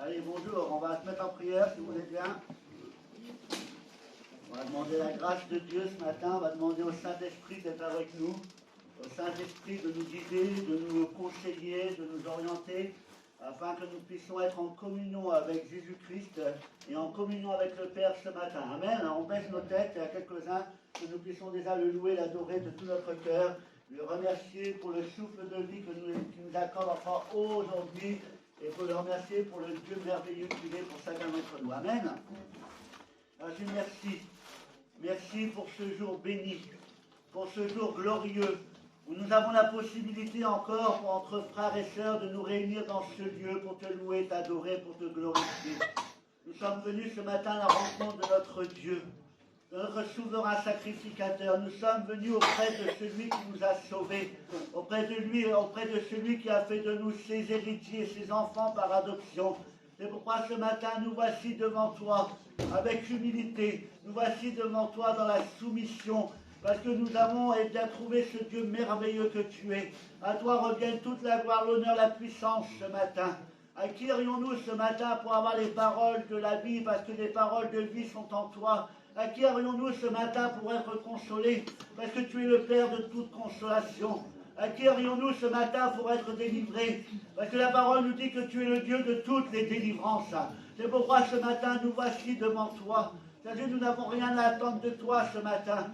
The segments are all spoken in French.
Allez, bonjour, on va se mettre en prière si vous voulez bien. On va demander la grâce de Dieu ce matin, on va demander au Saint-Esprit d'être avec nous, au Saint-Esprit de nous guider, de nous conseiller, de nous orienter, afin que nous puissions être en communion avec Jésus-Christ et en communion avec le Père ce matin. Amen. On baisse nos têtes, il y a quelques-uns, que nous puissions déjà le louer, l'adorer de tout notre cœur, le remercier pour le souffle de vie qu'il nous accorde encore aujourd'hui, et pour le remercier pour le Dieu merveilleux qu'il est pour chacun d'entre nous. Amen. Alors, Dieu, merci. Merci pour ce jour béni, pour ce jour glorieux, où nous avons la possibilité encore, entre frères et sœurs, de nous réunir dans ce lieu pour te louer, t'adorer, pour te glorifier. Nous sommes venus ce matin à la rencontre de notre Dieu, de notre souverain sacrificateur. Nous sommes venus auprès de celui qui nous a sauvés, auprès de lui, auprès de celui qui a fait de nous ses héritiers, ses enfants par adoption. C'est pourquoi ce matin, nous voici devant toi, avec humilité. Nous voici devant toi dans la soumission, parce que nous avons bien trouvé ce Dieu merveilleux que tu es. À toi reviennent toute la gloire, l'honneur, la puissance ce matin. À qui irions-nous ce matin pour avoir les paroles de la vie, parce que les paroles de vie sont en toi? À qui irions-nous ce matin pour être consolés, parce que tu es le Père de toute consolation? À qui irions-nous ce matin pour être délivrés? Parce que la parole nous dit que tu es le Dieu de toutes les délivrances. C'est pourquoi ce matin nous voici devant toi. C'est-à-dire nous n'avons rien à attendre de toi ce matin.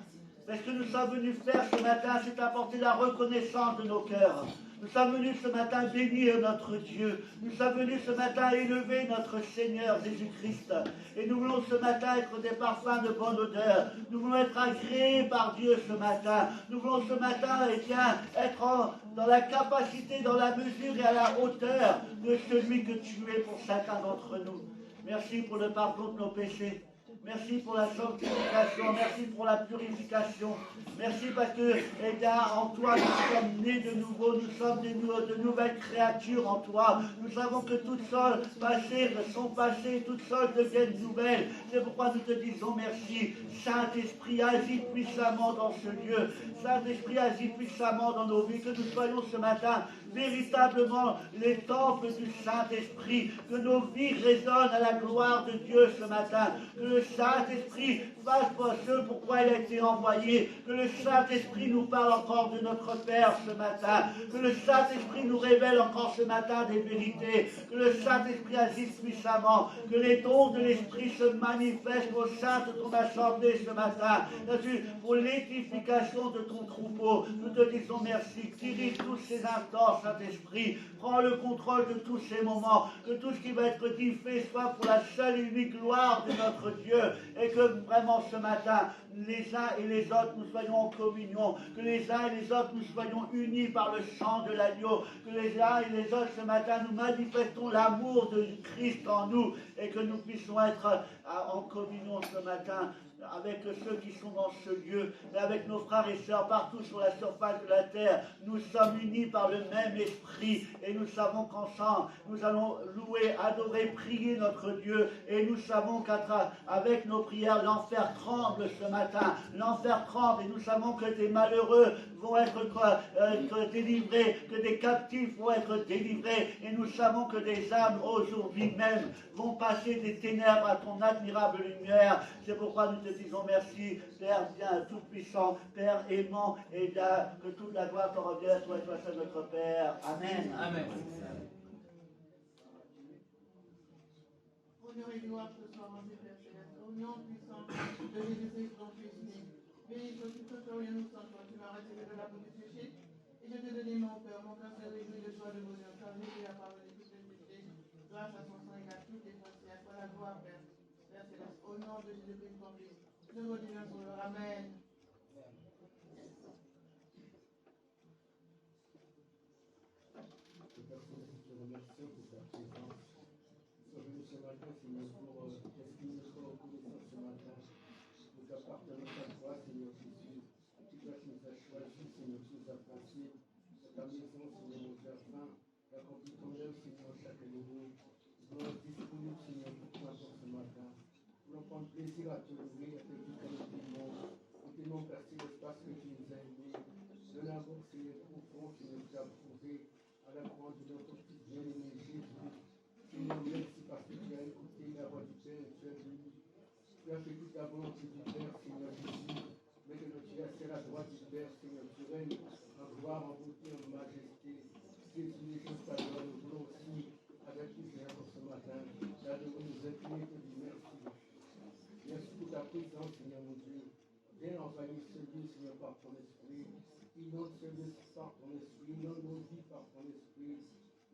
Mais ce que nous sommes venus faire ce matin, c'est apporter la reconnaissance de nos cœurs. Nous sommes venus ce matin bénir notre Dieu. Nous sommes venus ce matin élever notre Seigneur Jésus-Christ. Et nous voulons ce matin être des parfums de bonne odeur. Nous voulons être agréés par Dieu ce matin. Nous voulons ce matin, être dans la capacité, dans la mesure et à la hauteur de celui que tu es pour chacun d'entre nous. Merci pour le pardon de nos péchés. Merci pour la sanctification, merci pour la purification. Merci parce que, en toi, nous sommes nés de nouveau, nous sommes de nouvelles créatures en toi. Nous savons que toutes choses passées sont passées, toutes choses deviennent nouvelles. C'est pourquoi nous te disons merci. Saint-Esprit, agis puissamment dans ce lieu. Saint-Esprit, agis puissamment dans nos vies. Que nous soyons ce matin véritablement les temples du Saint-Esprit. Que nos vies résonnent à la gloire de Dieu ce matin. Que le Saint-Esprit fasse pour ce pourquoi il a été envoyé. Que le Saint-Esprit nous parle encore de notre Père ce matin. Que le Saint-Esprit nous révèle encore ce matin des vérités. Que le Saint-Esprit agisse puissamment. Que les dons de l'Esprit se manifestent au sein de ton assemblée ce matin. Pour l'édification de ton troupeau. Nous te disons merci. Dirige tous ces instants, Saint-Esprit. Prends le contrôle de tous ces moments. Que tout ce qui va être dit fait soit pour la seule et unique gloire de notre Dieu. Et que vraiment ce matin, les uns et les autres, nous soyons en communion. Que les uns et les autres, nous soyons unis par le sang de l'agneau. Que les uns et les autres, ce matin, nous manifestons l'amour de Christ en nous. Et que nous puissions être en communion ce matin avec ceux qui sont dans ce lieu, et avec nos frères et sœurs partout sur la surface de la terre. Nous sommes unis par le même esprit et nous savons qu'ensemble nous allons louer, adorer, prier notre Dieu, et nous savons qu'avec nos prières l'enfer tremble ce matin, l'enfer tremble, et nous savons que des malheureux vont être délivrés, que des captifs vont être délivrés, et nous savons que des âmes aujourd'hui même vont passer des ténèbres à ton admirable lumière. C'est pourquoi nous te disons merci, Père bien tout-puissant, Père aimant, et que toute la gloire te revienne, toi et toi seul notre Père. Amen. Amen. Honneur et gloire ce soir en ces Pères célestes, au nom puissant de Jésus-Christ, ton Fils né. Béni sois-tu ce soir, rien nous sans toi, tu m'as retiré de la boue du péché, et je t'ai donné mon cœur se réjouit de joie, de bonheur, car Jésus a pardonné tous les péchés, grâce à son sang, il a tout effacé, à toi la gloire, Père céleste, au nom de Jésus-Christ, ton Fils. Nous continuons sur le Amen. Ce matin, Seigneur, pour exprimer notre reconnaissance ce matin, nous appartenons à toi, Seigneur Jésus, tu dois nous as choisis, Seigneur, tu nous as placés dans ta maison, Seigneur, nos enfants, d'accomplir ton œuvre, Seigneur, chacun de nous. Nous sommes disponibles, Seigneur, pour toi encore ce matin. Nous allons prendre plaisir à te louer, à te dire que nous t'aimons. Nous t'aimons, Père Céleste, parce que tu nous as aimés. De l'amour, Seigneur, profond, Seigneur, tu as prouvé à la croix de notre petit bien-aimé Jésus. Seigneur, merci parce choses pas de nous voulons aussi, avec les Seigneur pour ce matin, là de nous incliner, te dire merci. Merci pour ta présence, Seigneur mon Dieu. Viens envahir ce lieu, Seigneur, par ton esprit. Inonde ce lieu par ton esprit. Inonde nos vies par ton esprit.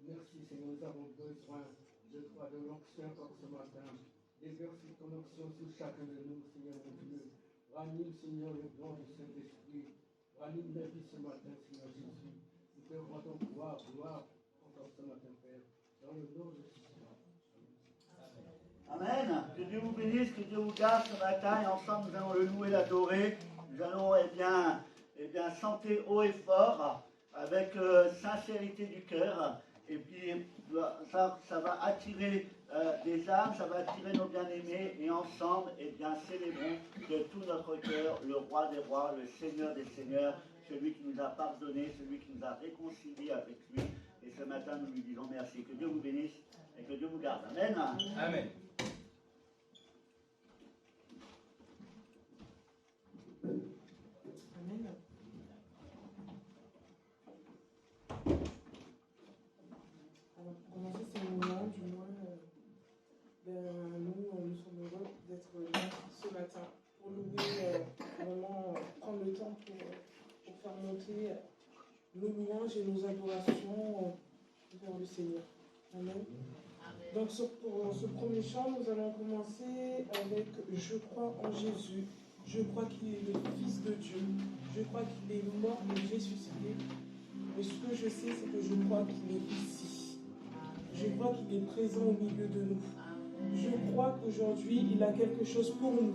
Merci, Seigneur, nous avons besoin de toi, de l'onction pour ce matin. Déverse ton onction sur chacun de nous, Seigneur mon Dieu. Ranime, Seigneur, le don du Saint-Esprit. Ranime la vie ce matin, Seigneur Jésus. Nous te rendons gloire encore ce matin, Père, dans le nom de Jésus. Amen. Que Dieu vous bénisse, que Dieu vous garde ce matin et ensemble nous allons le louer, l'adorer. Nous allons chanter haut et fort avec sincérité du cœur. Et puis ça va attirer des âmes, ça va attirer nos bien-aimés et ensemble, célébrons de tout notre cœur le roi des rois, le Seigneur des seigneurs, celui qui nous a pardonné, celui qui nous a réconciliés avec lui. Et ce matin, nous lui disons merci. Que Dieu vous bénisse et que Dieu vous garde. Amen. Amen. Amen. Alors, pour commencer ce moment, du moins, nous sommes heureux d'être là ce matin pour louer, vraiment prendre le temps pour faire monter nos louanges et nos adorations vers le Seigneur. Amen. Donc, pour ce premier chant, nous allons commencer avec « Je crois en Jésus ». Je crois qu'il est le Fils de Dieu. Je crois qu'il est mort et ressuscité. Mais ce que je sais, c'est que je crois qu'il est ici. Je crois qu'il est présent au milieu de nous. Je crois qu'aujourd'hui, il a quelque chose pour nous.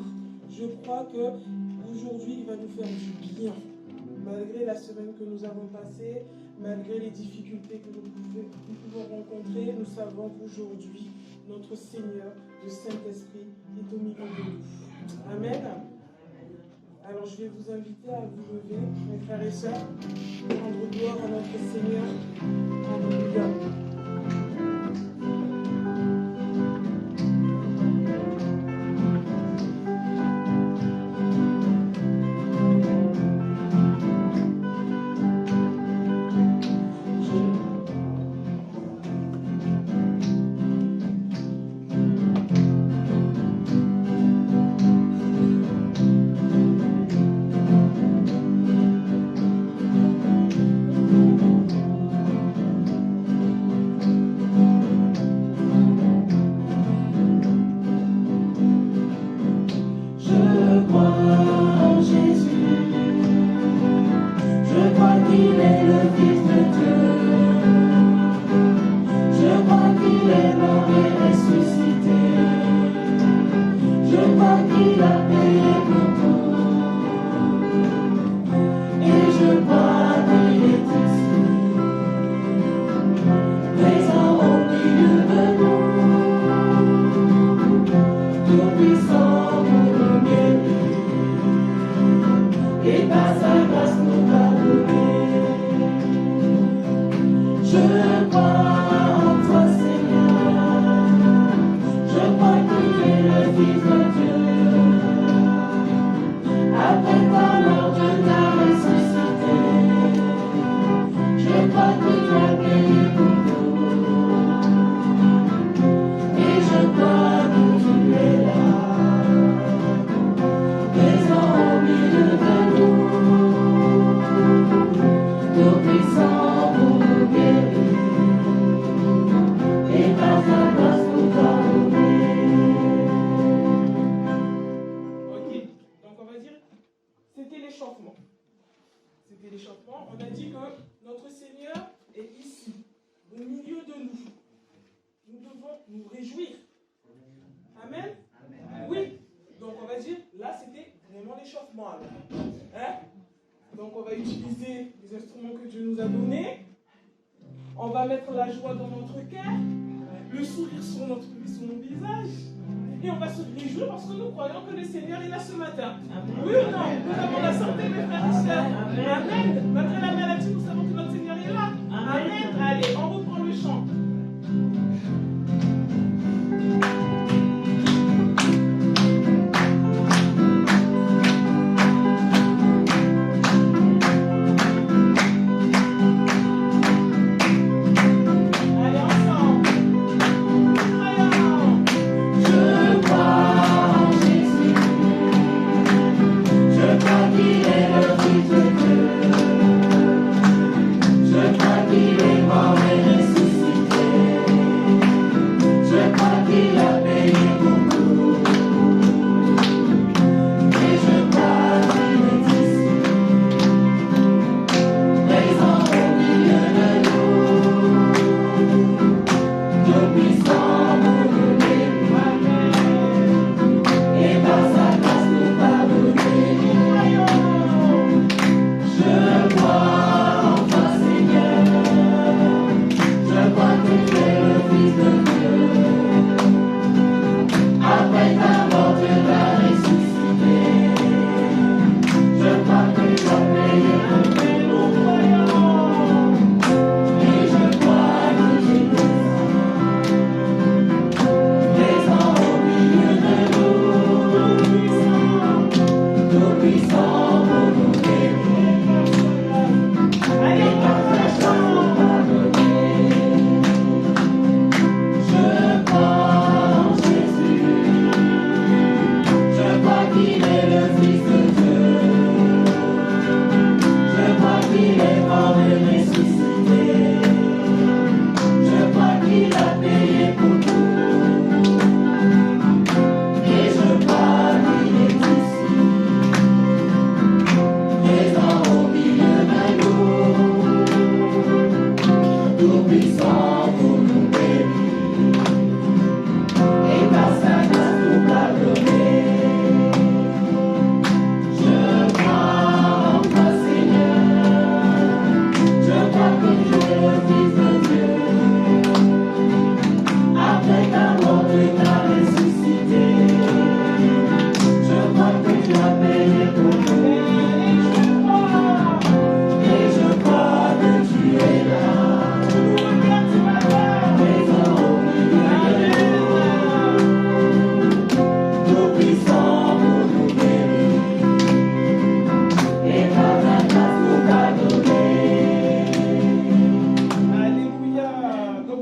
Je crois qu'aujourd'hui, il va nous faire du bien. Malgré la semaine que nous avons passée, malgré les difficultés que nous pouvons rencontrer, nous savons qu'aujourd'hui, notre Seigneur, le Saint-Esprit, est au milieu de nous. Amen. Alors je vais vous inviter à vous lever, mes frères et sœurs, pour rendre gloire à notre Seigneur. Alléluia. On va mettre la joie dans notre cœur, le sourire sur nos visages, et on va se réjouir parce que nous croyons que le Seigneur est là ce matin. Oui ou non? Nous avons la santé, mes frères et sœurs. Amen. Malgré la maladie, nous savons que notre Seigneur est là. Amen. Allez, on reprend le chant.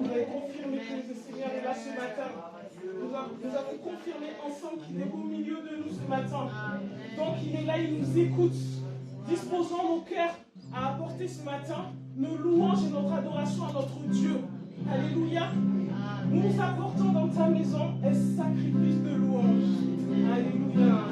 voudrais confirmer que le Seigneur est là ce matin. Nous avons confirmé ensemble qu'il est au milieu de nous ce matin. Donc il est là, il nous écoute. Disposons nos cœurs à apporter ce matin nos louanges et notre adoration à notre Dieu. Alléluia. Nous nous apportons dans ta maison un sacrifice de louange. Alléluia.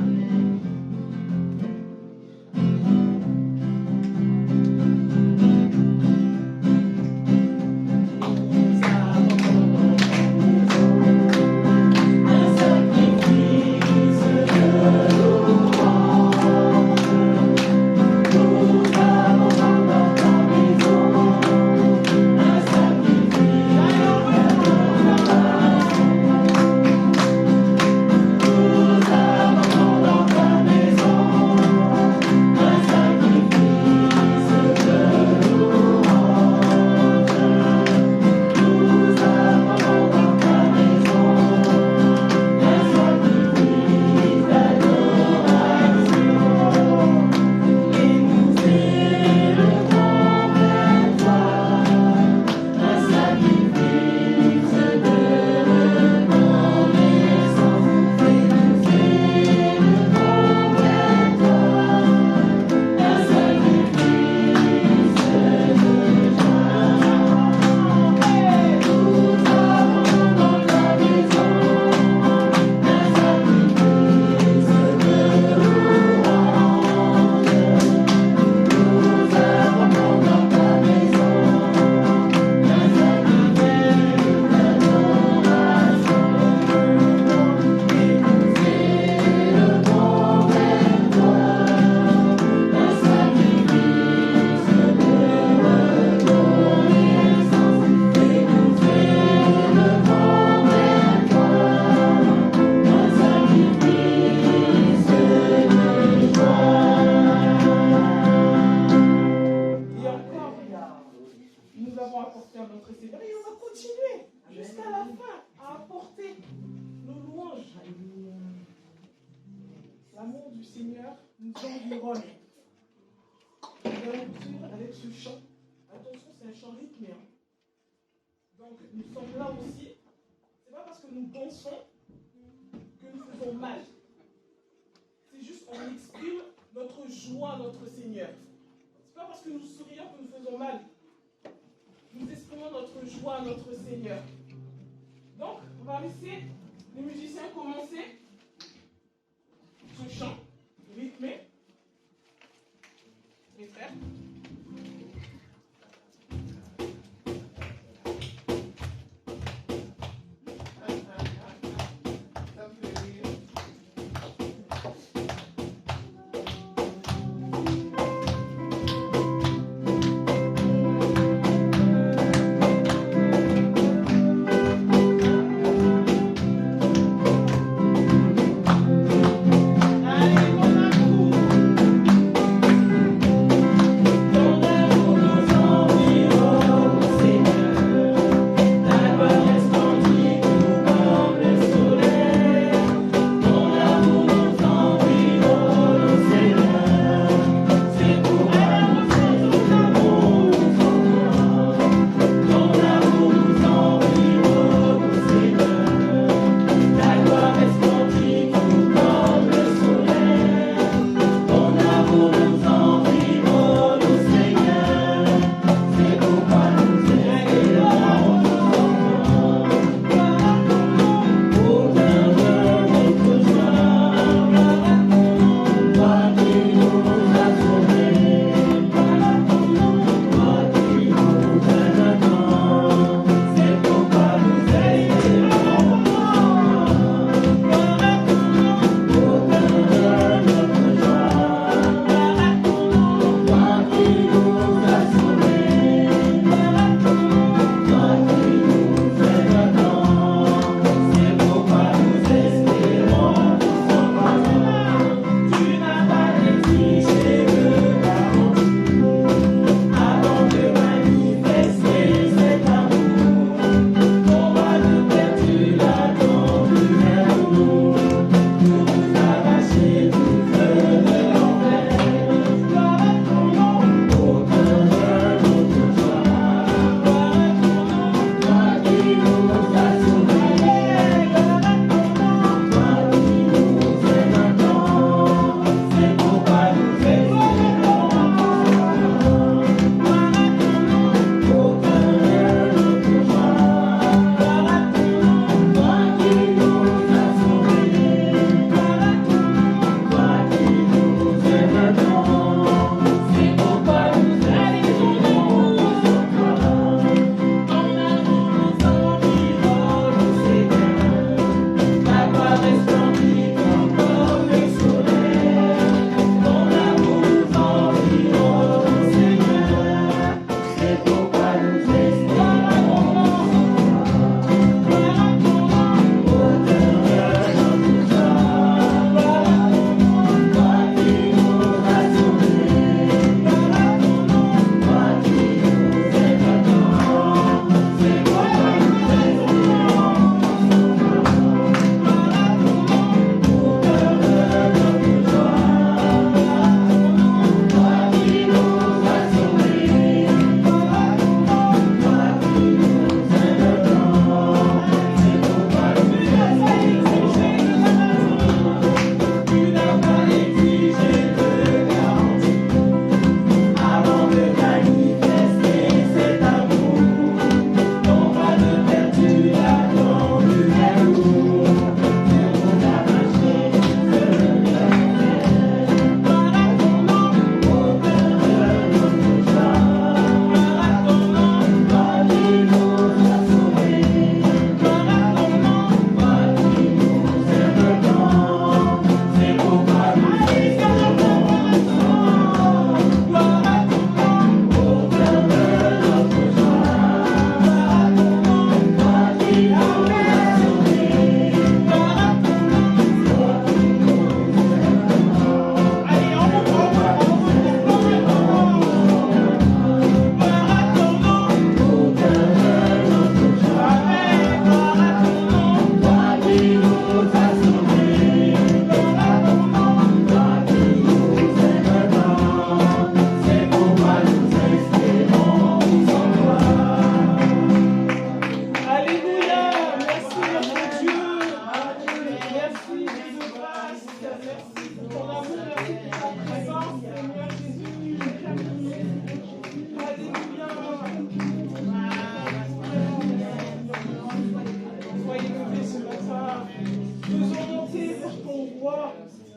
joie,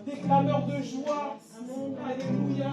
des clameurs de joie. Alléluia.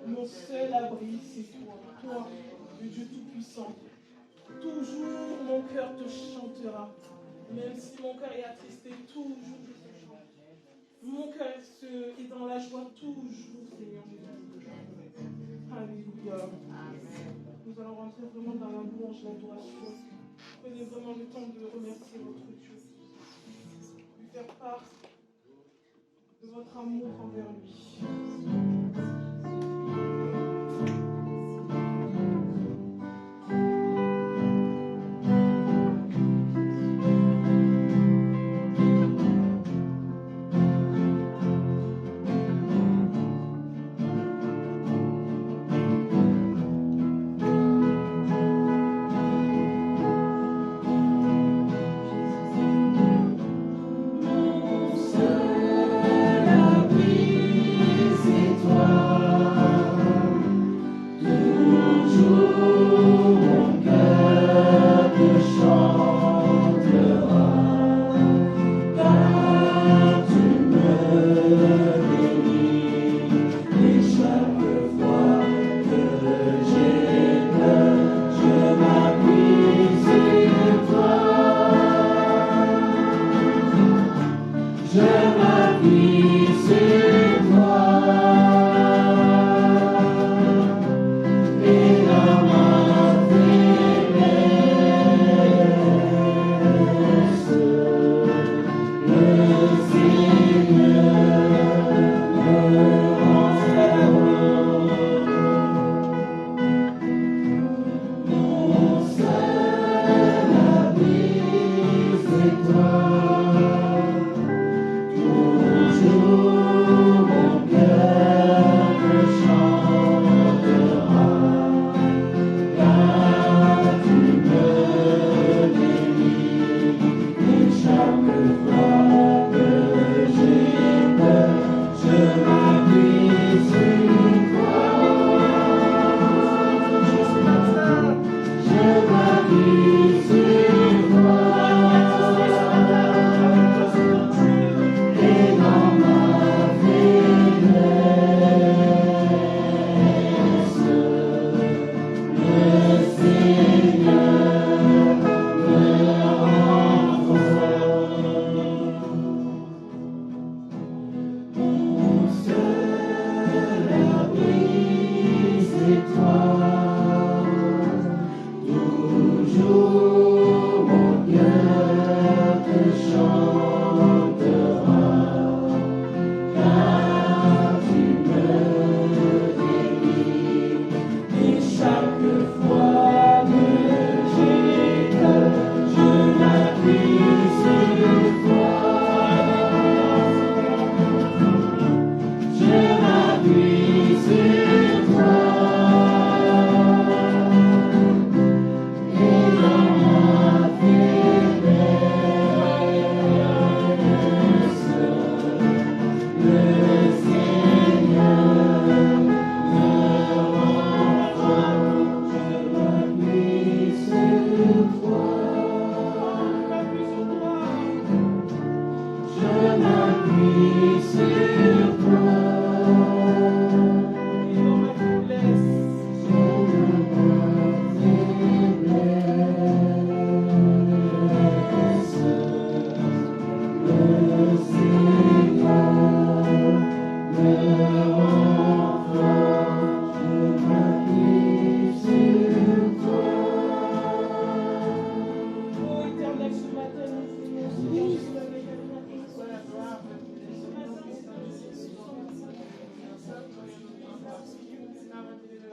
Mon seul abri, c'est toi, le Dieu Tout-Puissant. Toujours mon cœur te chantera. Même si mon cœur est attristé, toujours je te chante. Mon cœur est dans la joie toujours, Seigneur Jésus. Alléluia. Nous allons rentrer vraiment dans la louange, l'adoration. Prenez vraiment le temps de remercier votre Dieu. Lui faire part de votre amour envers lui. Mon seul abri,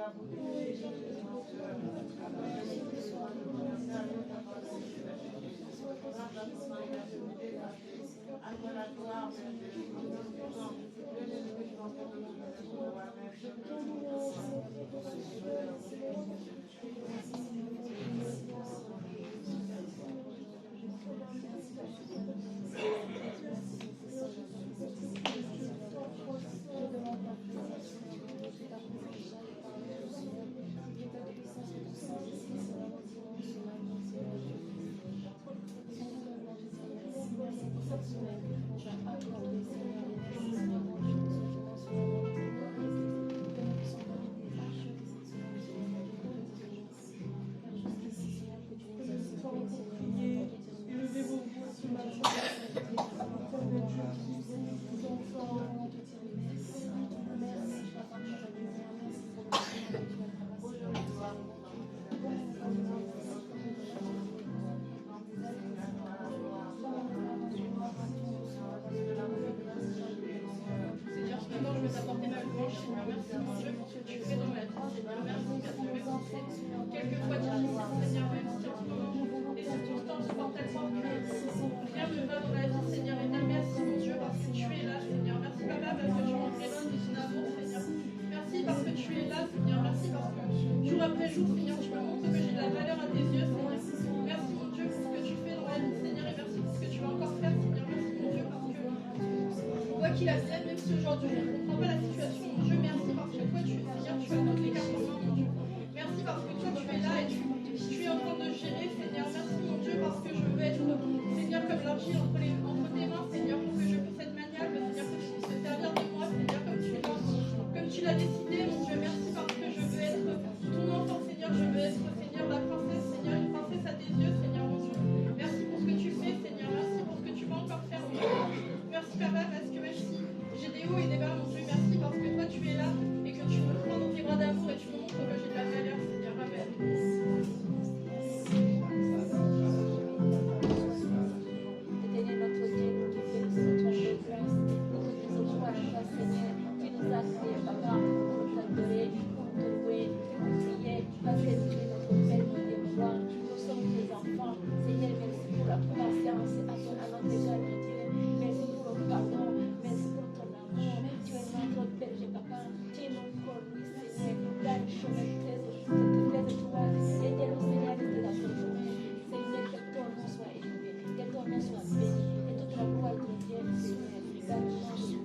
la beauté de Jésus, mon cœur. À toi la gloire, Père Jésus, au nom du sang de Jésus-Christ, dans ton nom, qu'il advienne, même si aujourd'hui je ne comprends pas la situation, mon Dieu, merci parce que toi tu es Seigneur, tu as toutes les cartes en main, mon Dieu. Merci parce que toi tu es là et tu es en train de gérer, Seigneur. Merci mon Dieu parce que je veux être, Seigneur, comme l'argile entre tes mains, Seigneur, pour que je puisse être maniable, Seigneur, que tu puisses te servir de moi, Seigneur, comme tu l'as décidé, mon Dieu. Merci parce que je veux être ton enfant, Seigneur, je veux être, Seigneur, la princesse, Seigneur, une princesse à tes yeux, Seigneur, mon Dieu. Merci pour ce que tu fais, Seigneur, merci pour ce que tu vas encore faire, mon Dieu. Merci, Papa, parce que même si j'ai des hauts et des bas, mon Dieu, merci parce que toi tu es là et que tu me prends dans tes bras d'amour et tu me montres que j'ai de la valeur, Seigneur. Amen. Éternel notre Dieu, nous te félicitons pour tes grâces, nous te disons gloire à toi, Seigneur. Tu nous as créés, Papa, pour t'adorer, pour te louer, pour prier, parce que tu es notre Père, nous te voir. Nous sommes tes enfants. Seigneur, merci pour la patience à notre égard, mon Dieu. Merci pour le pardon, merci pour ton amour. Tu es notre berger, Papa. Tu es notre corps, Seigneur. Dans le chemin de tes étoiles, aide-nous, Seigneur, de la journée. Seigneur, que ton nom soit élevé, que ton nom soit béni, et toute la gloire de Dieu, Seigneur, dans le nom de Jésus.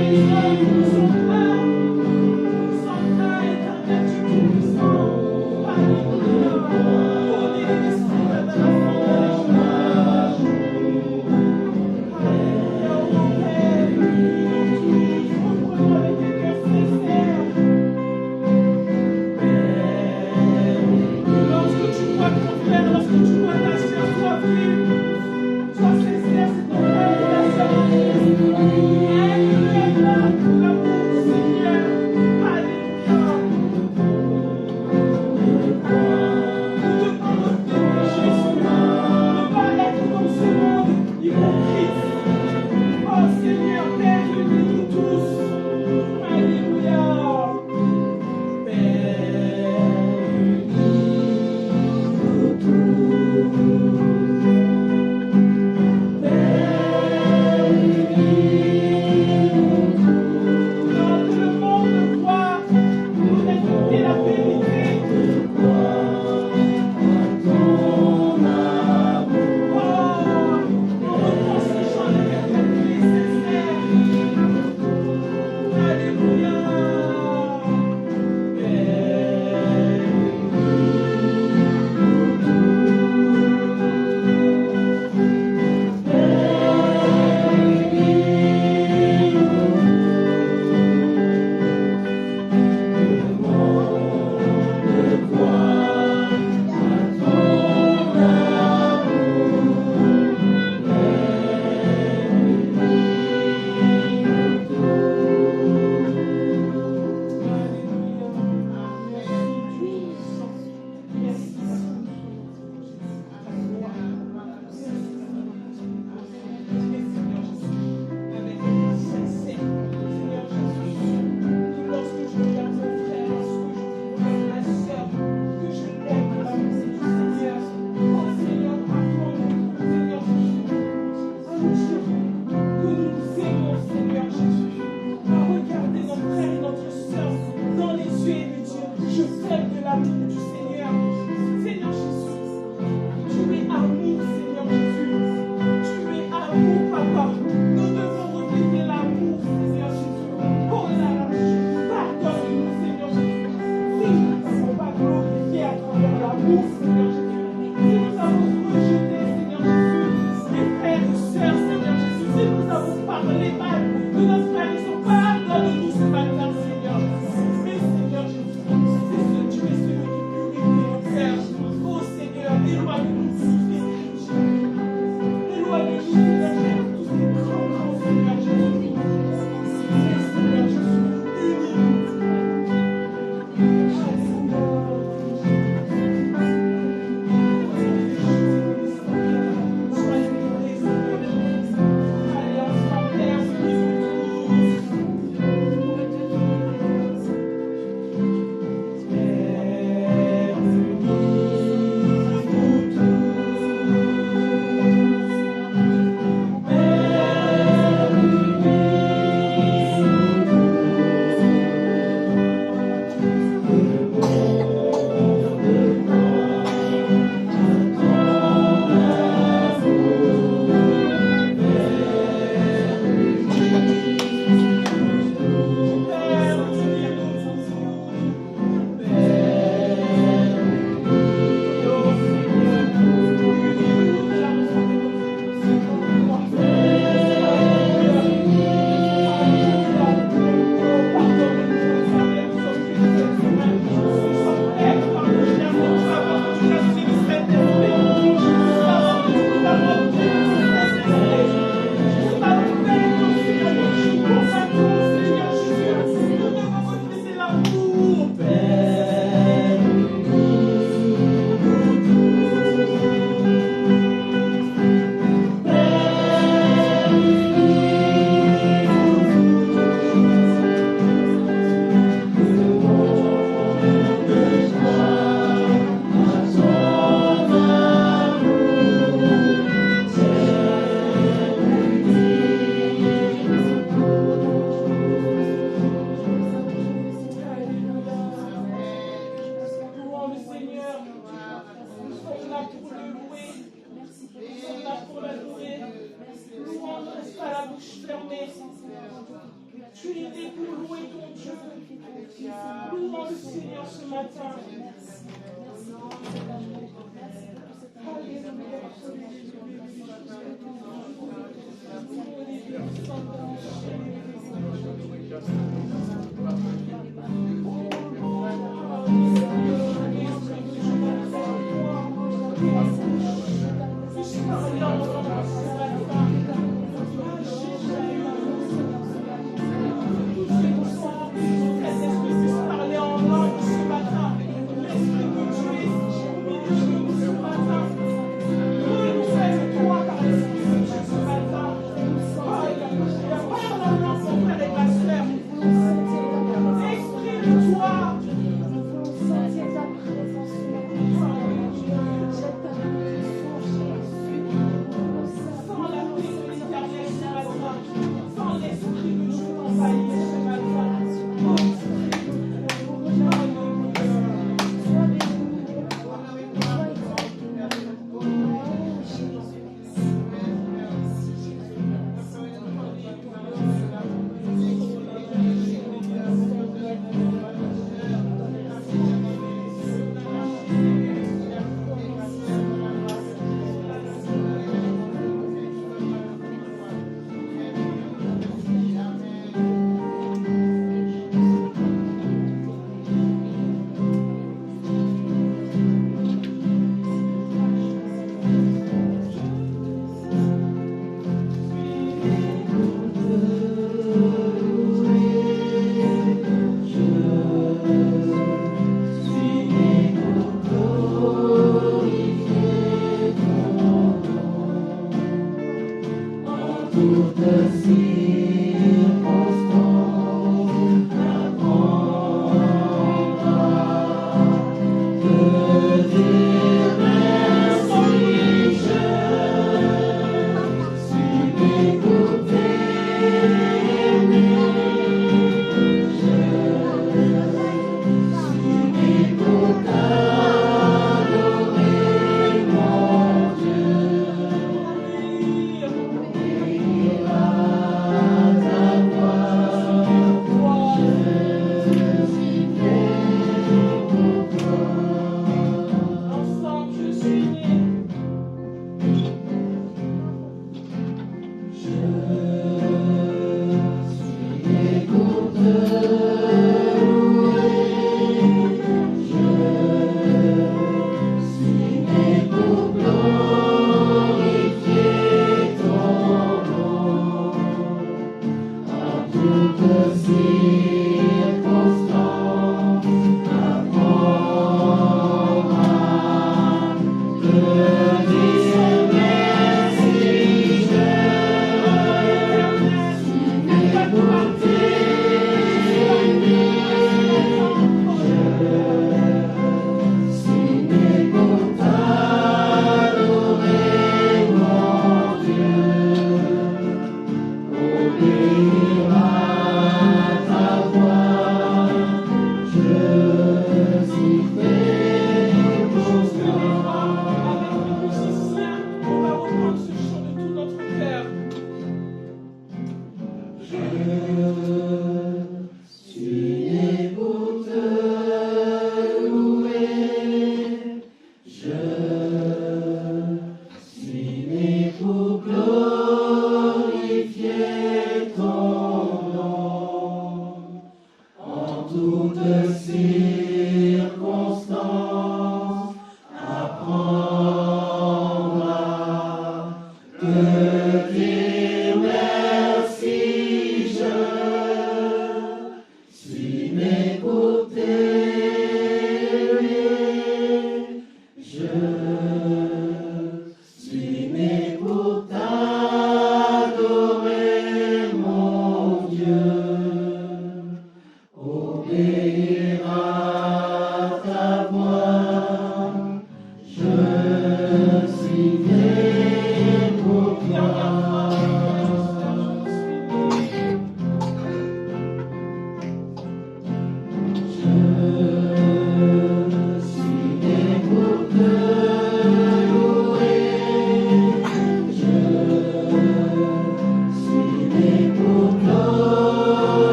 Amen. appelons, Seigneur Jésus, à regarder notre frère et notre soeur dans les yeux et lui dire, je t'aime de l'amour du Seigneur. Seigneur Jésus, tu es amour, Seigneur Jésus. Tu es amour, Papa. Nous devons refléter l'amour, Seigneur Jésus. Oh là là, pardonne-nous, Seigneur Jésus. Si nous ne t'avons pas glorifié à travers l'amour, Seigneur Jésus. Si nous avons rejeté, Seigneur Jésus, les frères et sœurs, Seigneur Jésus. Si nous avons parlé mal de nos frères et sœurs, pardonne-nous ce matin, Seieur. Mais Seigneur Jésus, tu es celui qui purifie nos cœurs. Oh Seigneur, éloigne-nous de tous ces péchés. Éloigne-nous, Seigneur Jésus, de tous ces grands, Seigneur Jésus. Mais Seigneur Jésus, unis-nous. Tu es né pour louer ton Dieu. Louons le Seigneur ce matin. Merci.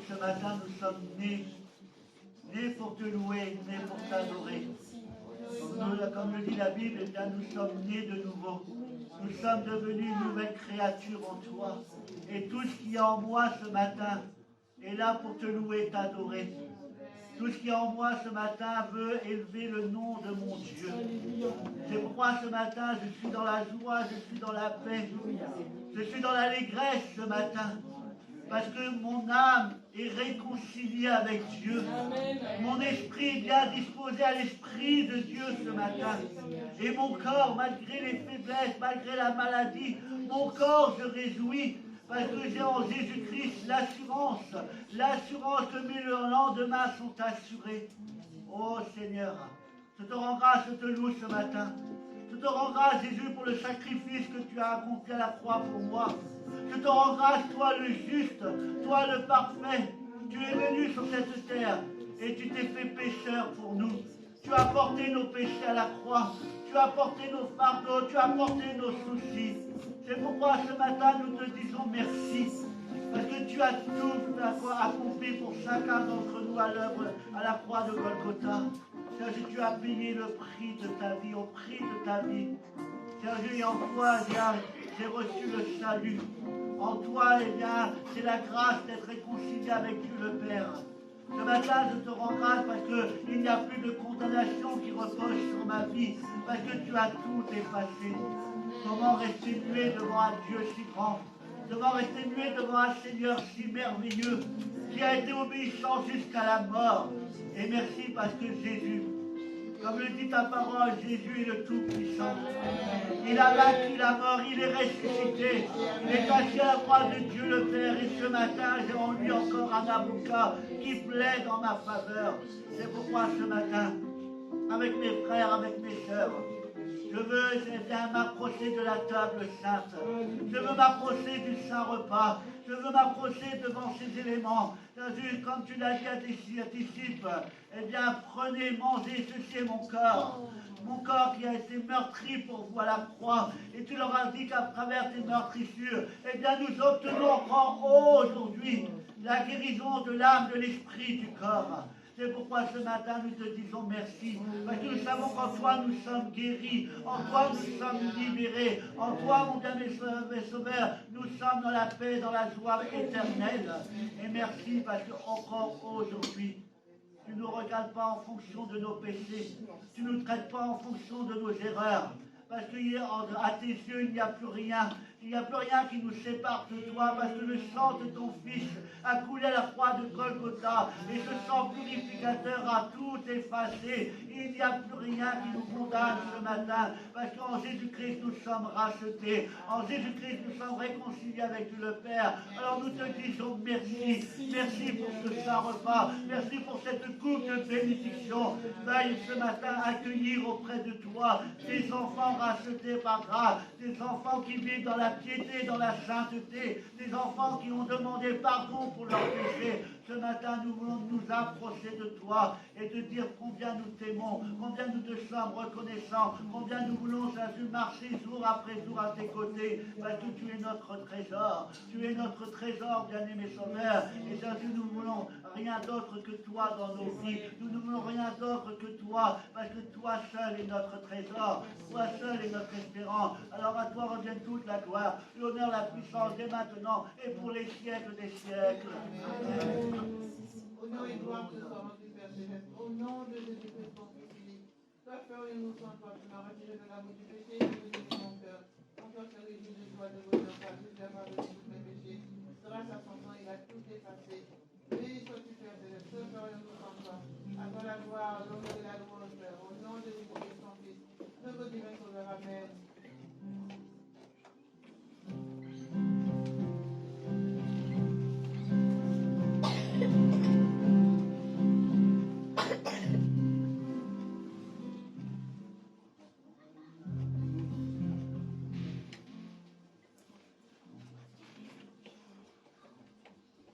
Ce matin, nous sommes nés pour te louer, nés pour t'adorer. Comme le dit la Bible, eh bien, nous sommes nés de nouveau. Nous sommes devenus une nouvelle créature en toi. Et tout ce qui est en moi ce matin est là pour te louer, t'adorer. Tout ce qui est en moi ce matin veut élever le nom de mon Dieu. C'est pourquoi ce matin, je suis dans la joie, je suis dans la paix. Je suis dans l'allégresse ce matin. Parce que mon âme est réconciliée avec Dieu. Mon esprit est bien disposé à l'esprit de Dieu ce matin. Et mon corps, malgré les faiblesses, malgré la maladie, mon corps se réjouit. Parce que j'ai en Jésus-Christ l'assurance que mes lendemains sont assurés. Oh Seigneur, je te rends grâce, je te loue ce matin. Je te rends grâce, Jésus, pour le sacrifice que tu as accompli à la croix pour moi. Je te rends grâce, toi le juste, toi le parfait. Tu es venu sur cette terre et tu t'es fait pécheur pour nous. Tu as porté nos péchés à la croix. Tu as porté nos fardeaux, tu as porté nos soucis. C'est pourquoi ce matin nous te disons merci. Parce que tu as tout accompli pour chacun d'entre nous à l'œuvre, à la croix de Golgotha. Seigneur, tu as payé le prix de ta vie, au prix de ta vie. Seigneur, et en toi, j'ai reçu le salut. En toi, c'est la grâce d'être réconcilié avec Dieu le Père. Ce matin, je te rends grâce parce qu'il n'y a plus de condamnation qui repose sur ma vie, parce que tu as tout effacé. Comment rester muet devant un Dieu si grand? Comment rester muet devant un Seigneur si merveilleux, qui a été obéissant jusqu'à la mort? Et merci parce que Jésus Comme le dit ta parole, Jésus est le Tout-Puissant. Il a vaincu la mort, il est ressuscité. Il est assis à la croix de Dieu le Père. Et ce matin, j'ai en lui encore un avocat qui plaide en ma faveur. C'est pourquoi ce matin, avec mes frères, avec mes sœurs, je veux m'approcher de la table sainte. Je veux m'approcher du saint repas. Je veux m'approcher devant ces éléments. Jésus, comme tu l'as dit à tes disciples, eh bien, prenez, mangez, ceci est mon corps. Mon corps qui a été meurtri pour vous à la croix. Et tu leur as dit qu'à travers tes meurtrissures, eh bien, nous obtenons encore aujourd'hui la guérison de l'âme, de l'esprit, du corps. C'est pourquoi ce matin nous te disons merci. Parce que nous savons qu'en toi nous sommes guéris. En toi nous sommes libérés. En toi, mon bien-aimé Sauveur, nous sommes dans la paix, dans la joie éternelle. Et merci parce que encore aujourd'hui, tu ne nous regardes pas en fonction de nos péchés. Tu ne nous traites pas en fonction de nos erreurs. Parce qu'à tes yeux, il n'y a plus rien. Il n'y a plus rien qui nous sépare de toi, parce que le sang de ton Fils a coulé à la croix de Golgotha, et ce sang purificateur a tout effacé. Il n'y a plus rien qui nous condamne ce matin, parce qu'en Jésus-Christ nous sommes rachetés. En Jésus-Christ nous sommes réconciliés avec Dieu le Père. Alors nous te disons merci. Merci pour ce saint repas. Merci pour cette coupe de bénédiction. Veuille ce matin accueillir auprès de toi tes enfants rachetés par grâce, tes enfants qui vivent dans la piété, dans la sainteté, des enfants qui ont demandé pardon pour leurs péchés. Ce matin, nous voulons nous approcher de toi et te dire combien nous t'aimons, combien nous te sommes reconnaissants, combien nous voulons marcher jour après jour à tes côtés, parce que tu es notre trésor. Tu es notre trésor, bien-aimé Sauveur. Et Jésus, nous voulons rien d'autre que toi dans nos vies. Nous ne voulons rien d'autre que toi, parce que toi seul est notre trésor. Toi seul est notre espérance. Alors à toi revient toute la gloire, l'honneur, la puissance dès maintenant et pour les siècles des siècles. Amen. Au nom et gloire de toi, notre Père céleste, au nom de Jésus-Christ, ton Fils unique, toi, ferions-nous sans toi, tu m'as retiré de l'amour du péché et de mon cœur. Mon cœur se réjouit de joie, de bonheur, car Dieu t'a pardonné tous mes péchés. Grâce à son sang, il a tout effacé. Béni sois-tu, Père céleste, que ferions-nous sans toi? À toi la gloire, l'honneur et la louange, Père, au nom de Jésus-Christ, ton Fils, notre divin Sauveur, Amen.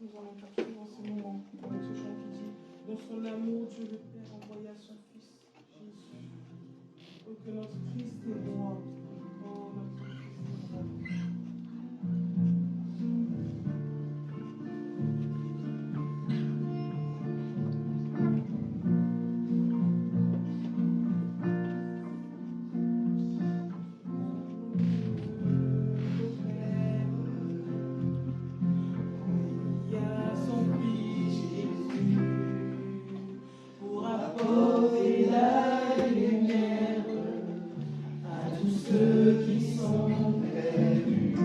Nous allons poursuivre en ce moment avec ce chant qui dit: dans son amour, Dieu le Père envoya son Fils Jésus, pour que notre Christ est mort. Oh, notre Christ est mort.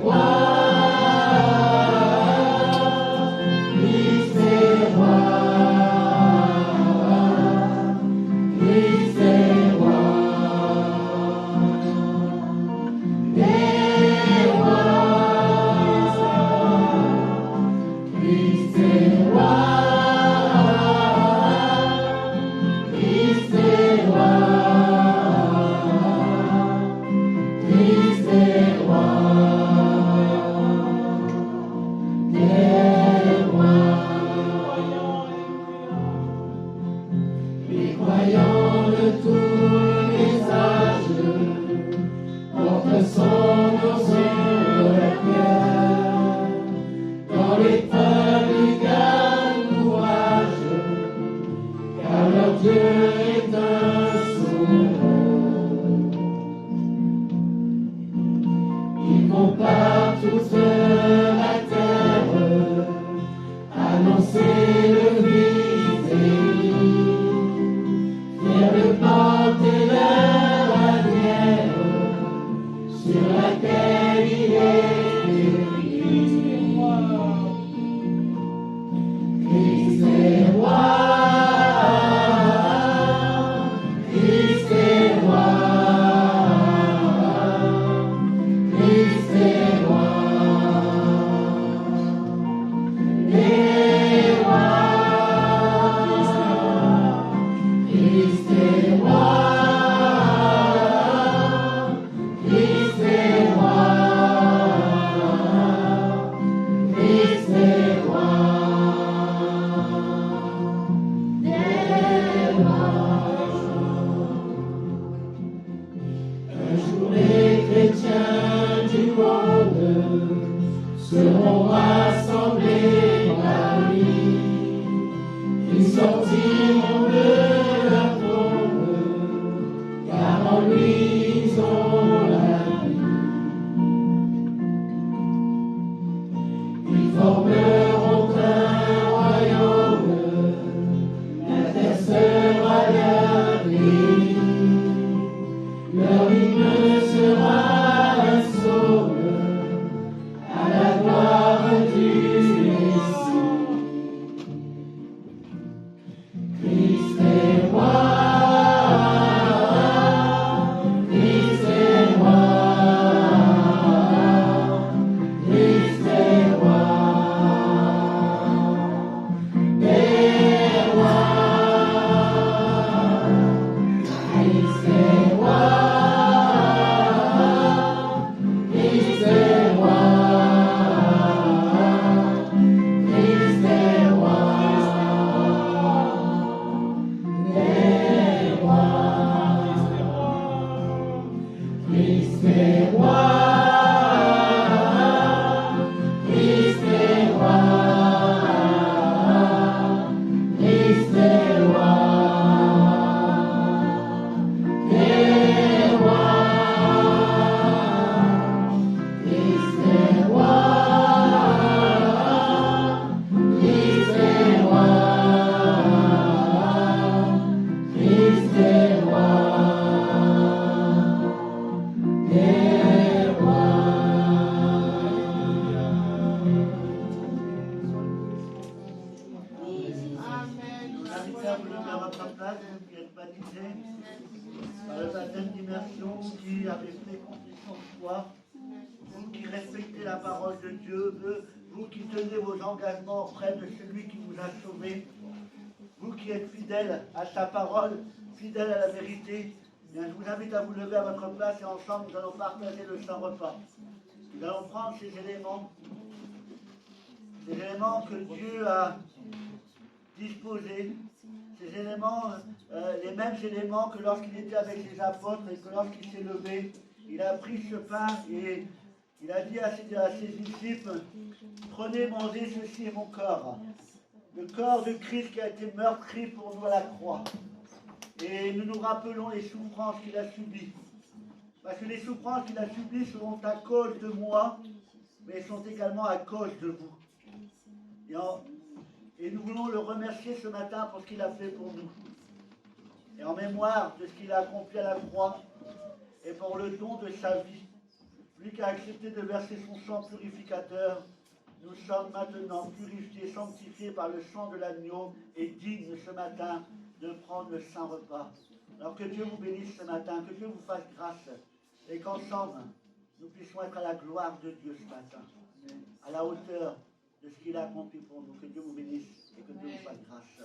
Wow. Vous qui êtes fidèles à sa parole, fidèles à la vérité, bien, je vous invite à vous lever à votre place et ensemble nous allons partager le saint repas. Nous allons prendre ces éléments que Dieu a disposés, ces éléments, les mêmes éléments que lorsqu'il était avec ses apôtres et que lorsqu'il s'est levé, il a pris ce pain et il a dit à ses disciples, prenez, mangez, ceci est mon corps. Le corps de Christ qui a été meurtri pour nous à la croix. Et nous nous rappelons les souffrances qu'il a subies. Parce que les souffrances qu'il a subies seront à cause de moi, mais elles sont également à cause de vous. Et nous voulons le remercier ce matin pour ce qu'il a fait pour nous. Et en mémoire de ce qu'il a accompli à la croix, et pour le don de sa vie, lui qui a accepté de verser son sang purificateur, nous sommes maintenant purifiés, sanctifiés par le sang de l'agneau et dignes ce matin de prendre le saint repas. Alors que Dieu vous bénisse ce matin, que Dieu vous fasse grâce et qu'ensemble nous puissions être à la gloire de Dieu ce matin, à la hauteur de ce qu'il a accompli pour nous. Que Dieu vous bénisse et que Dieu vous fasse grâce.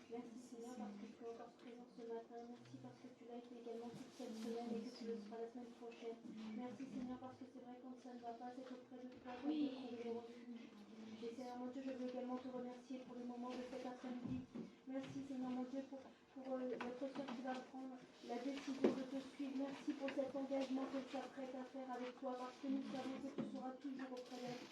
Merci Seigneur parce que tu es encore présent ce matin. Merci parce que tu l'as été également toute cette semaine et que tu le seras la semaine prochaine. Merci Seigneur parce que c'est vrai quand ça ne va pas, c'est auprès de toi qu'on peut trouver refuge. Et Seigneur mon Dieu, je veux également te remercier pour le moment de cet après-midi. Merci Seigneur mon Dieu pour notre soeur qui va prendre la décision de te suivre. Merci pour cet engagement qu'elle s'apprête à faire avec toi parce que nous savons que tu seras toujours auprès d'elle.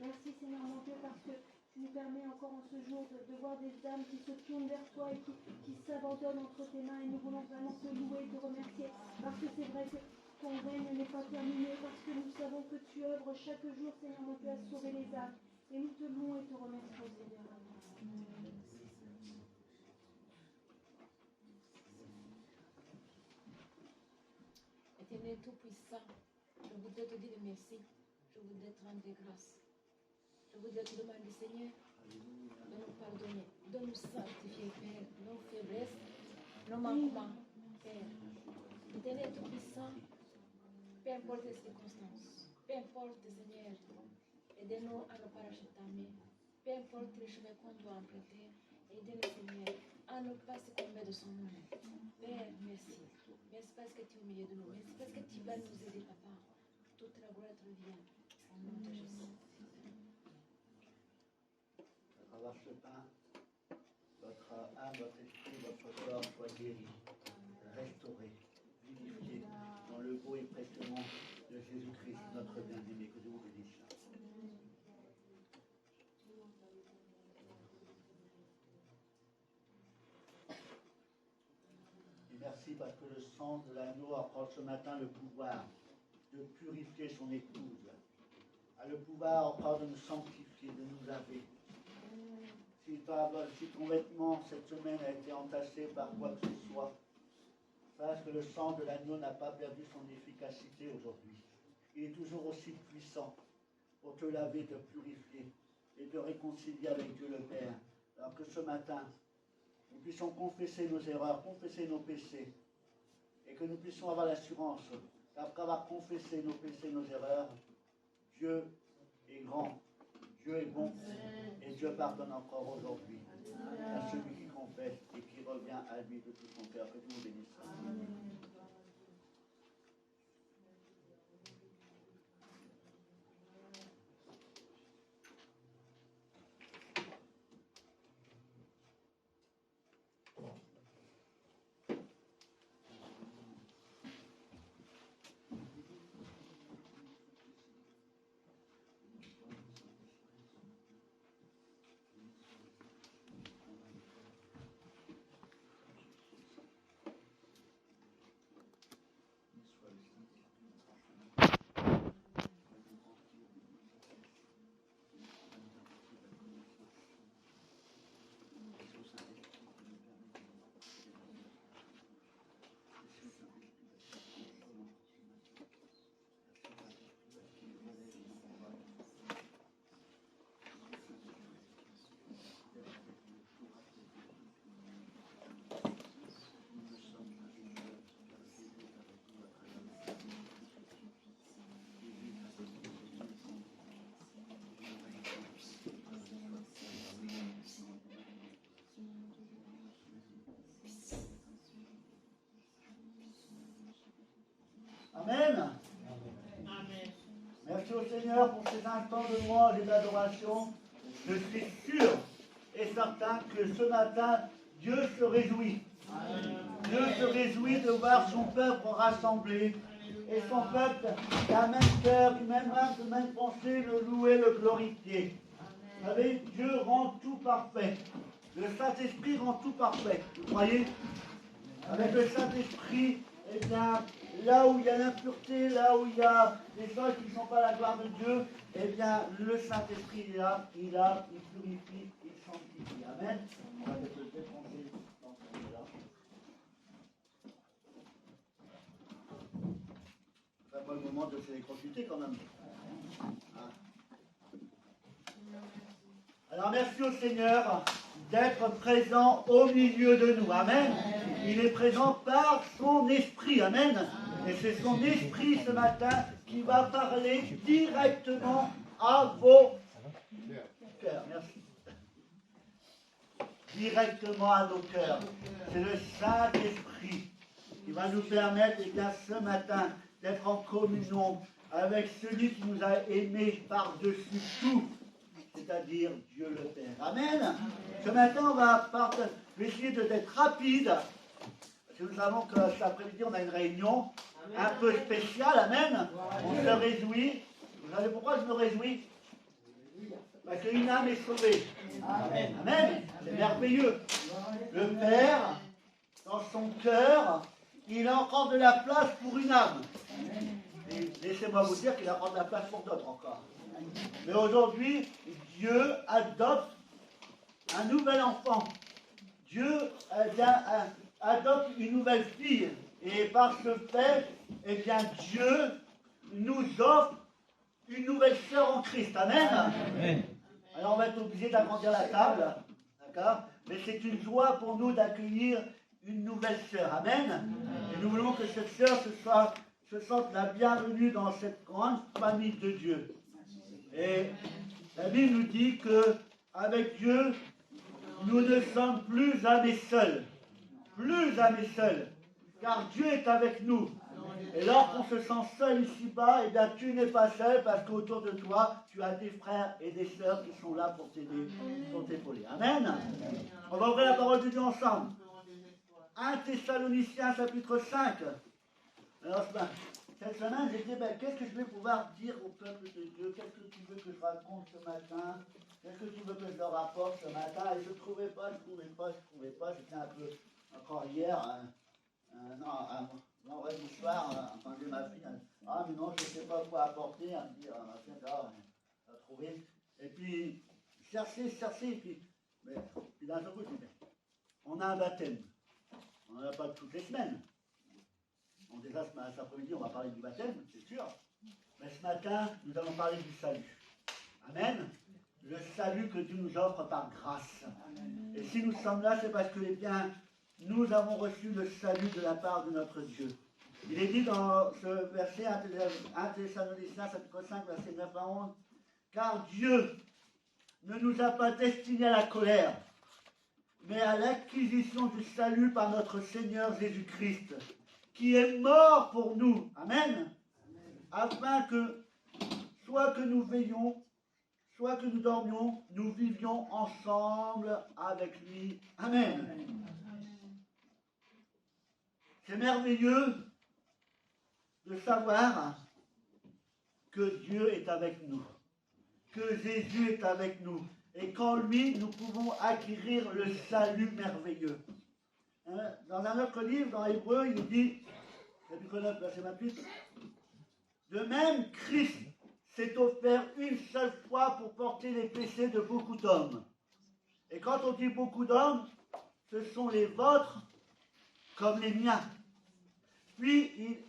Merci Seigneur mon Dieu parce que tu nous permets permet encore en ce jour de voir des âmes qui se tournent vers toi et qui s'abandonnent entre tes mains. Et nous voulons vraiment te louer et te remercier parce que c'est vrai que ton règne n'est pas terminé, parce que nous savons que tu œuvres chaque jour, Seigneur, mon Dieu, à sauver les âmes. Et nous te louons et te remercions, Seigneur. Éternel Tout-Puissant, je voudrais te dire merci. Je voudrais te rendre grâce. Je voudrais te demander, Seigneur, de nous pardonner, de nous sanctifier, Père, nos faiblesses, nos manquements, Père. Éternel Tout-Puissant, peu importe les circonstances, peu importe, Seigneur, aidez-nous à ne pas lâcher ta main. Peu importe les chemins qu'on doit emprunter, aidez-nous, Seigneur, à ne pas succomber de son nom. Père, merci. Merci parce que tu es au milieu de nous. Merci parce que tu vas nous aider, Papa. Toute la gloire te revient. Au nom de Jésus. À travers ce pain, votre âme, votre esprit, votre corps soit guéri, restauré, vivifié dans le beau et précieux nom de Jésus-Christ, notre bien-aimé. Que Dieu vous bénisse. Et merci parce que le sang de l'agneau apporte ce matin le pouvoir de purifier son épouse, a le pouvoir encore de nous sanctifier, de nous laver. Si ton vêtement cette semaine a été entassé par quoi que ce soit, sache que le sang de l'agneau n'a pas perdu son efficacité aujourd'hui. Il est toujours aussi puissant pour te laver, te purifier et te réconcilier avec Dieu le Père. Alors que ce matin, nous puissions confesser nos erreurs, confesser nos péchés, et que nous puissions avoir l'assurance qu'après avoir confessé nos péchés, nos erreurs, Dieu est grand, Dieu est bon, et Dieu pardonne encore aujourd'hui à celui qui confesse et qui revient à lui de tout son cœur. Que Dieu vous bénisse. Amen. Merci au Seigneur pour ces instants de louange et d'adoration. Je suis sûr et certain que ce matin, Dieu se réjouit. Dieu se réjouit de voir son peuple rassemblé. Et son peuple d'un même cœur, d'une même âme, d'une même pensée, le louer, le glorifier. Vous savez, Dieu rend tout parfait. Le Saint-Esprit rend tout parfait. Vous croyez? Avec le Saint-Esprit, eh bien, là où il y a l'impureté, là où il y a des choses qui ne sont pas la gloire de Dieu, eh bien, le Saint-Esprit est là, il purifie, il sanctifie. Amen. On va peut-être le défoncer dans ce moment-là. C'est pas le moment de se les consulter quand même. Hein? Alors, merci au Seigneur d'être présent au milieu de nous. Amen. Il est présent par son esprit. Amen. Et c'est son esprit ce matin qui va parler directement à vos cœurs. Merci. Directement à nos cœurs. C'est le Saint-Esprit qui va nous permettre, eh bien, ce matin, d'être en communion avec celui qui nous a aimés par-dessus tout, c'est-à-dire Dieu le Père. Amen. Ce matin, on va essayer d'être rapide, parce que nous savons que cet après-midi, on a une réunion un peu spéciale. Amen. On se réjouit. Vous savez pourquoi je me réjouis? parce qu'une âme est sauvée. Amen. Amen. C'est merveilleux. Le Père, dans son cœur, il a encore de la place pour une âme. Et laissez-moi vous dire qu'il a encore de la place pour d'autres encore. Mais aujourd'hui, Dieu adopte un nouvel enfant. Dieu adopte une nouvelle fille. Et par ce fait, eh bien, Dieu nous offre une nouvelle sœur en Christ. Amen. Amen. Alors on va être obligé d'agrandir la table. D'accord? Mais c'est une joie pour nous d'accueillir une nouvelle sœur. Amen. Et nous voulons que cette sœur se sente la bienvenue dans cette grande famille de Dieu. Et la Bible nous dit que avec Dieu, nous ne sommes plus jamais seuls. Plus jamais seuls. Car Dieu est avec nous. Et lorsqu'on se sent seul ici-bas, eh bien tu n'es pas seul parce qu'autour de toi, tu as des frères et des sœurs qui sont là pour t'aider, pour t'épauler. Amen. On va ouvrir la parole de Dieu ensemble. 1 Thessaloniciens chapitre 5. Alors cette semaine, j'ai dit, qu'est-ce que je vais pouvoir dire au peuple de Dieu? Qu'est-ce que tu veux que je raconte ce matin? Qu'est-ce que tu veux que je leur apporte ce matin? Et je ne trouvais pas. J'étais un peu, encore hier, vendredi soir, entendez ma fille, ah mais non, je ne sais pas quoi apporter, à me dire, tiens, à trouver. Et puis, chercher, et puis d'un seul coup, je dis, on a un baptême. On n'en a pas toutes les semaines. Bon, déjà, cet après-midi, on va parler du baptême, c'est sûr. Mais ce matin, nous allons parler du salut. Amen. Le salut que Dieu nous offre par grâce. Amen. Et si nous sommes là, c'est parce que, eh bien, nous avons reçu le salut de la part de notre Dieu. Il est dit dans ce verset 1 Thessaloniciens, chapitre 5, verset 9 à 11, car Dieu ne nous a pas destinés à la colère, mais à l'acquisition du salut par notre Seigneur Jésus-Christ, qui est mort pour nous. Amen. Afin que, soit que nous veillions, soit que nous dormions, nous vivions ensemble avec lui. Amen. C'est merveilleux de savoir que Dieu est avec nous, que Jésus est avec nous, et qu'en lui, nous pouvons acquérir le salut merveilleux. Dans un autre livre, dans Hébreu, il dit, chapitre 9, verset 28, de même, Christ s'est offert une seule fois pour porter les péchés de beaucoup d'hommes. Et quand on dit beaucoup d'hommes, ce sont les vôtres comme les miens. Puis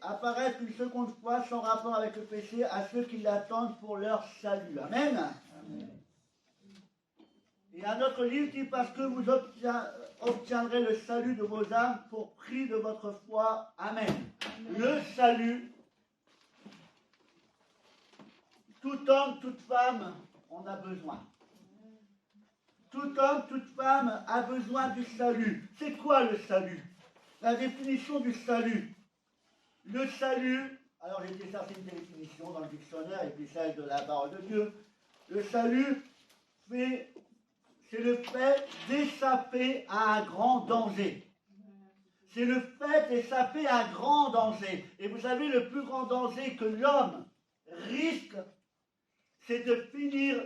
apparaître une seconde fois sans rapport avec le péché à ceux qui l'attendent pour leur salut. Amen. Amen. Et un autre livre dit, parce que vous obtiendrez le salut de vos âmes pour prix de votre foi. Amen. Le salut, tout homme, toute femme, on a besoin. Tout homme, toute femme a besoin du salut. C'est quoi le salut? La définition du salut. Le salut, alors j'ai été chercher une définition dans le dictionnaire et puis celle de la parole de Dieu. Le salut, c'est le fait d'échapper à un grand danger. C'est le fait d'échapper à un grand danger. Et vous savez, le plus grand danger que l'homme risque, c'est de finir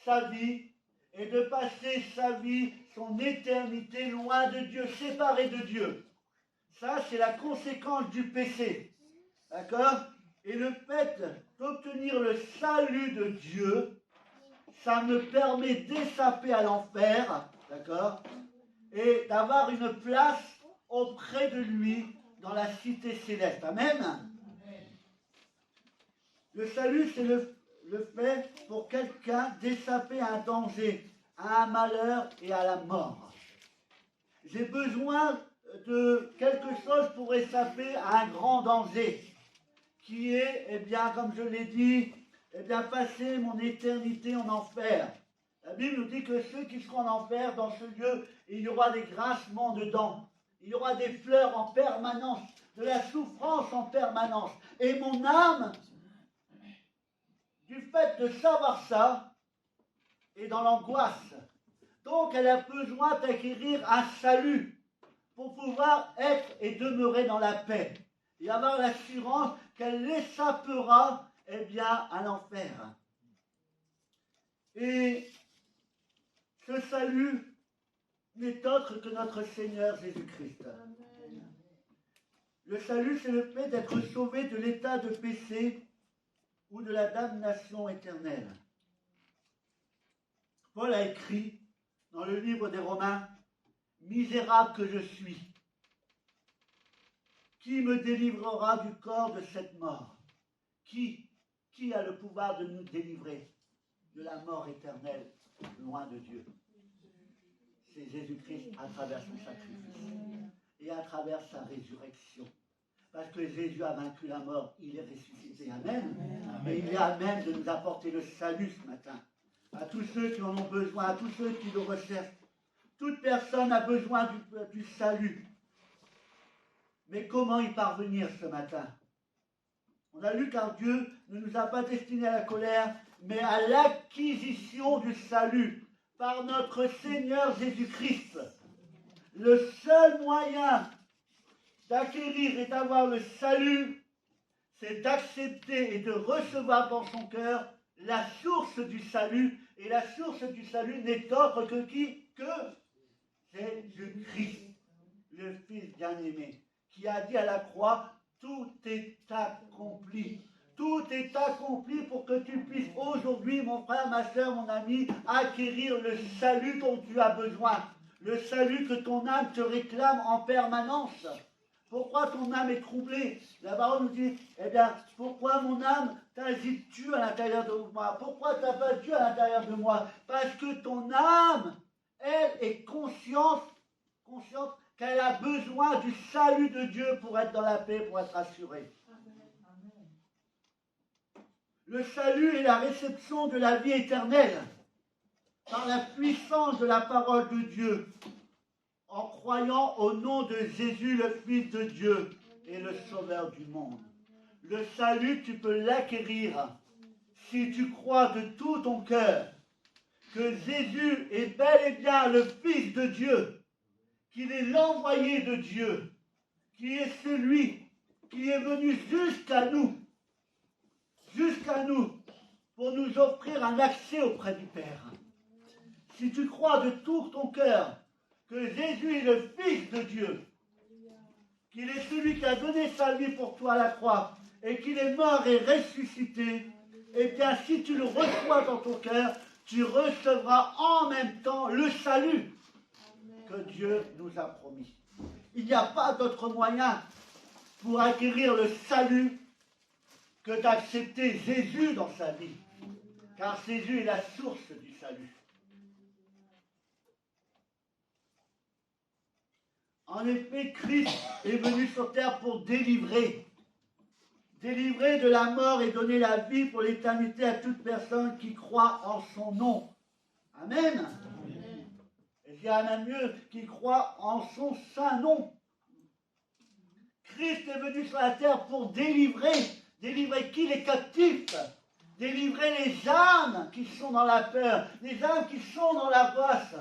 sa vie et de passer sa vie, son éternité, loin de Dieu, séparé de Dieu. Ça, c'est la conséquence du péché. D'accord? Et le fait d'obtenir le salut de Dieu, ça me permet d'échapper à l'enfer, d'accord? Et d'avoir une place auprès de lui dans la cité céleste. Amen? Le salut, c'est le fait pour quelqu'un d'échapper à un danger, à un malheur et à la mort. J'ai besoin de quelque chose pour échapper à un grand danger, qui est, eh bien, comme je l'ai dit, eh bien, passer mon éternité en enfer. La Bible nous dit que ceux qui seront en enfer, dans ce lieu, il y aura des grincements de dents, il y aura des pleurs en permanence, de la souffrance en permanence. Et mon âme, du fait de savoir ça, est dans l'angoisse. Donc, elle a besoin d'acquérir un salut pour pouvoir être et demeurer dans la paix et avoir l'assurance qu'elle échappera eh bien, à l'enfer. Et ce salut n'est autre que notre Seigneur Jésus-Christ. Le salut, c'est le fait d'être sauvé de l'état de péché ou de la damnation éternelle. Paul a écrit dans le livre des Romains, « Misérable que je suis, qui me délivrera du corps de cette mort? Qui a le pouvoir de nous délivrer de la mort éternelle loin de Dieu? » C'est Jésus-Christ à travers son sacrifice et à travers sa résurrection. Parce que Jésus a vaincu la mort, il est ressuscité. Amen. Et il est à même de nous apporter le salut ce matin. À tous ceux qui en ont besoin, à tous ceux qui le recherchent. Toute personne a besoin du salut. Mais comment y parvenir ce matin? On a lu car Dieu ne nous a pas destinés à la colère, mais à l'acquisition du salut par notre Seigneur Jésus-Christ. Le seul moyen d'acquérir et d'avoir le salut, c'est d'accepter et de recevoir dans son cœur la source du salut. Et la source du salut n'est autre que qui? Que Jésus-Christ, le Fils bien-aimé, qui a dit à la croix, tout est accompli. Tout est accompli pour que tu puisses aujourd'hui, mon frère, ma soeur, mon ami, acquérir le salut dont tu as besoin. Le salut que ton âme te réclame en permanence. Pourquoi ton âme est troublée? La parole nous dit, eh bien, pourquoi mon âme t'agites-tu à l'intérieur de moi? Pourquoi t'as pas Dieu à l'intérieur de moi? Parce que ton âme, elle, est consciente qu'elle a besoin du salut de Dieu pour être dans la paix, pour être assurée. Le salut est la réception de la vie éternelle par la puissance de la parole de Dieu, en croyant au nom de Jésus, le Fils de Dieu et le Sauveur du monde. Le salut, tu peux l'acquérir si tu crois de tout ton cœur que Jésus est bel et bien le Fils de Dieu, qu'il est l'envoyé de Dieu, qui est celui qui est venu jusqu'à nous, pour nous offrir un accès auprès du Père. Si tu crois de tout ton cœur que Jésus est le Fils de Dieu, qu'il est celui qui a donné sa vie pour toi à la croix, et qu'il est mort et ressuscité, eh bien, si tu le reçois dans ton cœur, tu recevras en même temps le salut que Dieu nous a promis. Il n'y a pas d'autre moyen pour acquérir le salut que d'accepter Jésus dans sa vie, car Jésus est la source du salut. En effet, Christ est venu sur terre pour délivrer de la mort et donner la vie pour l'éternité à toute personne qui croit en son nom. Amen. Et il y en a mieux, qui croit en son saint nom. Christ est venu sur la terre pour délivrer qui? Les captifs, délivrer les âmes qui sont dans la peur, les âmes qui sont dans la boisse.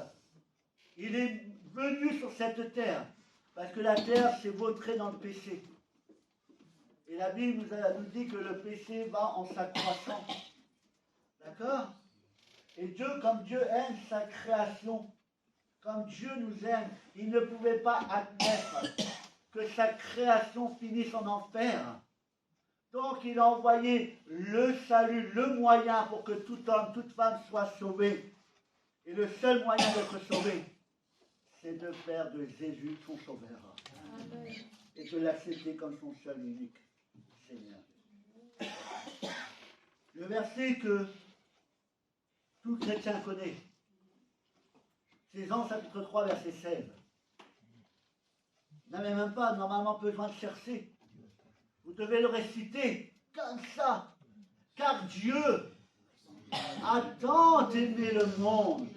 Il est venu sur cette terre, parce que la terre s'est vautrée dans le péché. Et la Bible nous dit que le péché va en s'accroissant. D'accord? Et Dieu, comme Dieu aime sa création, comme Dieu nous aime, il ne pouvait pas admettre que sa création finisse en enfer. Donc il a envoyé le salut, le moyen pour que tout homme, toute femme soit sauvé. Et le seul moyen d'être sauvé, c'est de faire de Jésus son sauveur. Amen. Et de l'accepter comme son seul unique Seigneur. Le verset que tout chrétien connaît, c'est Jean chapitre 3, verset 16. Vous n'avez même pas normalement besoin de chercher. Vous devez le réciter comme ça. Car Dieu a tant aimé le monde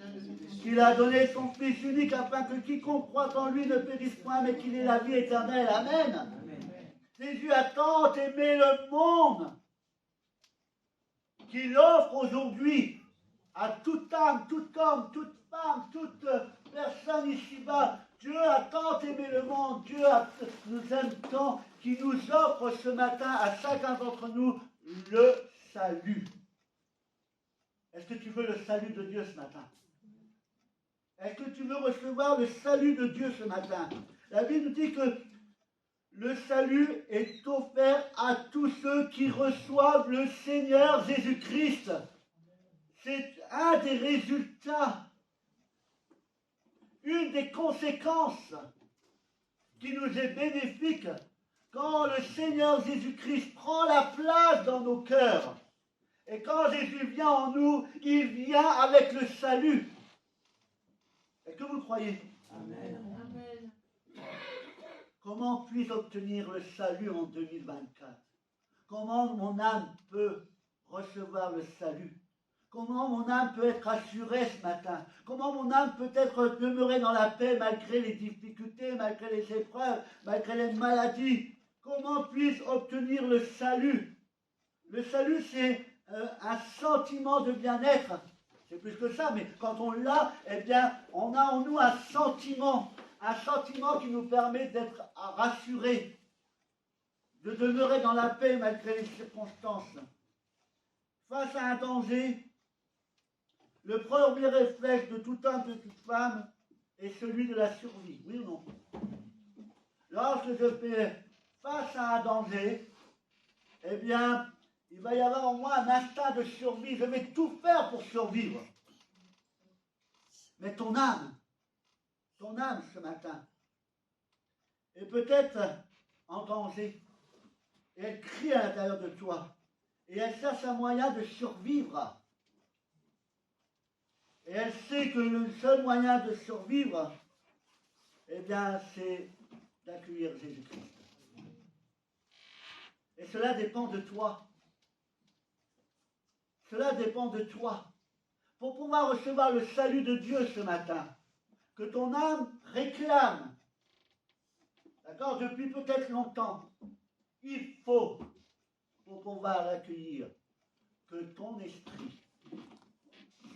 qu'il a donné son Fils unique afin que quiconque croit en lui ne périsse point mais qu'il ait la vie éternelle. Amen. Jésus a tant aimé le monde qu'il offre aujourd'hui à toute âme, tout homme, toute femme, toute personne ici-bas. Dieu a tant aimé le monde, Dieu nous aime tant qu'il nous offre ce matin à chacun d'entre nous le salut. Est-ce que tu veux le salut de Dieu ce matin? Est-ce que tu veux recevoir le salut de Dieu ce matin? La Bible nous dit que le salut est offert à tous ceux qui reçoivent le Seigneur Jésus-Christ. C'est un des résultats, une des conséquences qui nous est bénéfique quand le Seigneur Jésus-Christ prend la place dans nos cœurs. Et quand Jésus vient en nous, il vient avec le salut. Est-ce que vous le croyez? Amen. Amen. Comment puis-je obtenir le salut en 2024? Comment mon âme peut recevoir le salut? Comment mon âme peut être assurée ce matin? Comment mon âme peut être demeurée dans la paix malgré les difficultés, malgré les épreuves, malgré les maladies? Comment puis-je obtenir le salut? Le salut, c'est un sentiment de bien-être. C'est plus que ça, mais quand on l'a, eh bien, on a en nous un sentiment qui nous permet d'être rassurés, de demeurer dans la paix malgré les circonstances. Face à un danger, le premier réflexe de tout homme, de toute femme, est celui de la survie. Oui ou non? Lorsque je fais face à un danger, eh bien, il va y avoir en moi un instinct de survie. Je vais tout faire pour survivre. Mais ton âme ce matin, est peut-être en danger. Et elle crie à l'intérieur de toi. Et elle cherche un moyen de survivre. Et elle sait que le seul moyen de survivre, eh bien, c'est d'accueillir Jésus-Christ. Et cela dépend de toi. Cela dépend de toi. Pour pouvoir recevoir le salut de Dieu ce matin, que ton âme réclame, d'accord, depuis peut-être longtemps, il faut, pour pouvoir l'accueillir, que ton esprit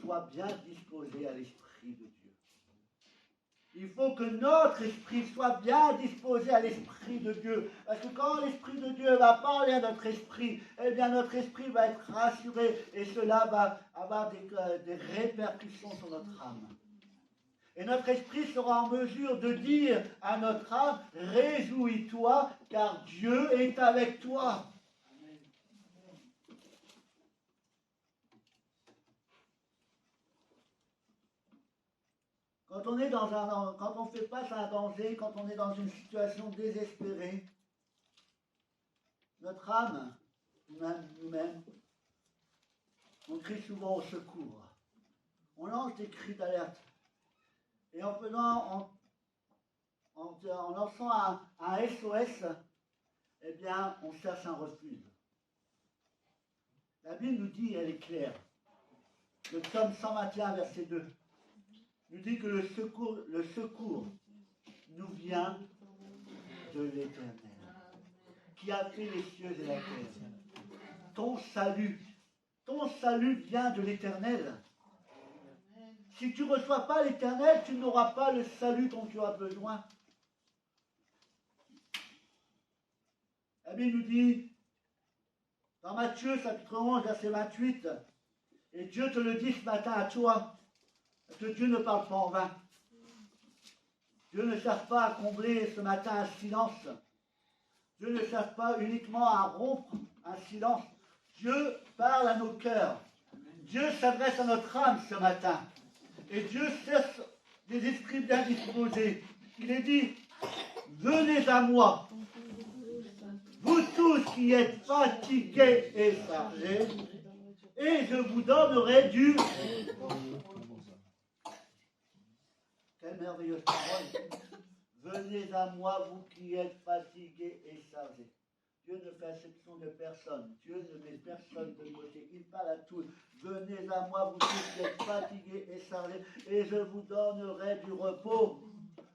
soit bien disposé à l'esprit de Dieu. Il faut que notre esprit soit bien disposé à l'esprit de Dieu. Parce que quand l'esprit de Dieu va parler à notre esprit, eh bien notre esprit va être rassuré et cela va avoir des répercussions sur notre âme. Et notre esprit sera en mesure de dire à notre âme, réjouis-toi car Dieu est avec toi. Quand on fait face à un danger, quand on est dans une situation désespérée, notre âme, nous-mêmes, on crie souvent au secours. On lance des cris d'alerte. Et en lançant un SOS, eh bien, on cherche un refuge. La Bible nous dit, elle est claire, le psaume 121, verset 2, nous dit que le secours nous vient de l'Éternel, qui a fait les cieux et la terre. Ton salut vient de l'Éternel. Si tu ne reçois pas l'Éternel, tu n'auras pas le salut dont tu as besoin. La Bible nous dit, dans Matthieu, chapitre 11, verset 28, et Dieu te le dit ce matin à toi, parce que Dieu ne parle pas en vain. Dieu ne cherche pas à combler ce matin un silence. Dieu ne cherche pas uniquement à rompre un silence. Dieu parle à nos cœurs. Dieu s'adresse à notre âme ce matin. Et Dieu cherche des esprits bien disposés. Il est dit, venez à moi, vous tous qui êtes fatigués et chargés, et je vous donnerai du... Quelle merveilleuse parole. Venez à moi, vous qui êtes fatigués et chargés. Dieu ne fait exception de personne. Dieu ne met personne de côté. Il parle à tous. Venez à moi, vous tous qui êtes fatigués et chargés, et je vous donnerai du repos.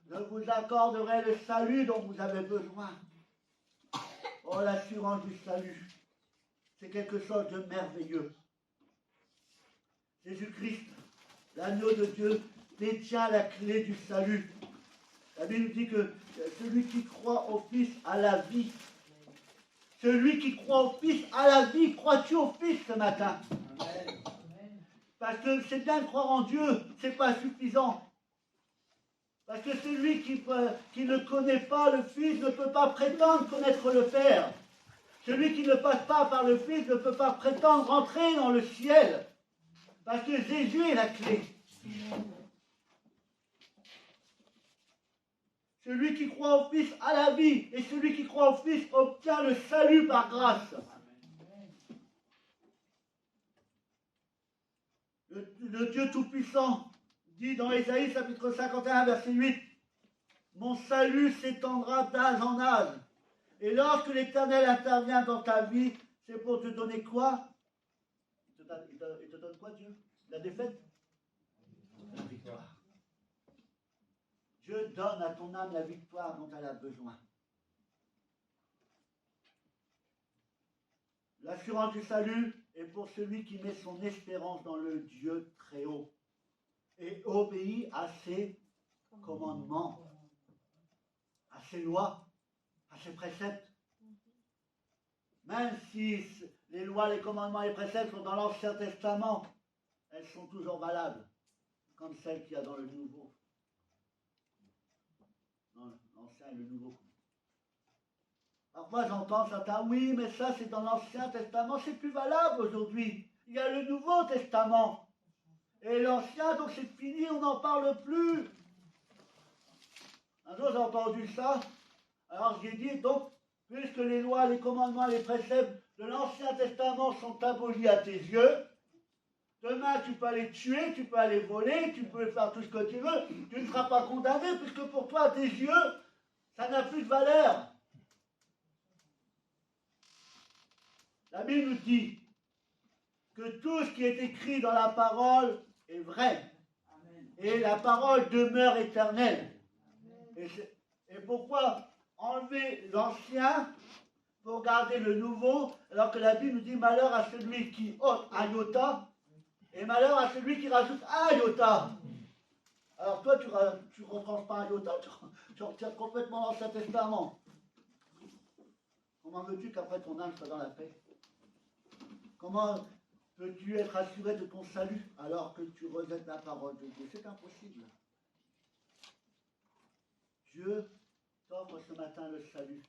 Je vous accorderai le salut dont vous avez besoin. Oh, l'assurance du salut. C'est quelque chose de merveilleux. Jésus-Christ, l'agneau de Dieu, détient la clé du salut. La Bible dit que celui qui croit au Fils a la vie. Celui qui croit au Fils a la vie. Crois-tu au Fils ce matin? Parce que c'est bien de croire en Dieu, c'est pas suffisant. Parce que celui qui ne connaît pas le Fils ne peut pas prétendre connaître le Père. Celui qui ne passe pas par le Fils ne peut pas prétendre rentrer dans le ciel. Parce que Jésus est la clé. Celui qui croit au Fils a la vie, et celui qui croit au Fils obtient le salut par grâce. Le Dieu Tout-Puissant dit dans Ésaïe chapitre 51, verset 8, « Mon salut s'étendra d'âge en âge. » Et lorsque l'Éternel intervient dans ta vie, c'est pour te donner quoi? Il te donne quoi, Dieu? La défaite? La victoire. Dieu donne à ton âme la victoire dont elle a besoin. L'assurance du salut est pour celui qui met son espérance dans le Dieu très haut et obéit à ses commandements, à ses lois, à ses préceptes. Même si les lois, les commandements et les préceptes sont dans l'Ancien Testament, elles sont toujours valables, comme celles qu'il y a dans le Nouveau. Dans l'Ancien et le Nouveau. Parfois j'entends certains, oui, mais ça c'est dans l'Ancien Testament, c'est plus valable aujourd'hui. Il y a le Nouveau Testament. Et l'Ancien, donc c'est fini, on n'en parle plus. Un jour j'ai entendu ça, alors j'ai dit, donc, puisque les lois, les commandements, les préceptes de l'Ancien Testament sont abolis à tes yeux, demain tu peux aller tuer, tu peux aller voler, tu peux faire tout ce que tu veux, tu ne seras pas condamné, puisque pour toi, à tes yeux, ça n'a plus de valeur. La Bible nous dit que tout ce qui est écrit dans la parole est vrai. Et la parole demeure éternelle. Et pourquoi enlever l'ancien pour garder le nouveau, alors que la Bible nous dit malheur à celui qui ôte un iota et malheur à celui qui rajoute un iota. Alors toi, tu ne retranches pas un iota, tu retires complètement l'Ancien Testament. Comment veux-tu qu'après ton âme soit dans la paix? Comment peux-tu être assuré de ton salut alors que tu rejettes la parole de Dieu? C'est impossible. Dieu t'offre ce matin le salut.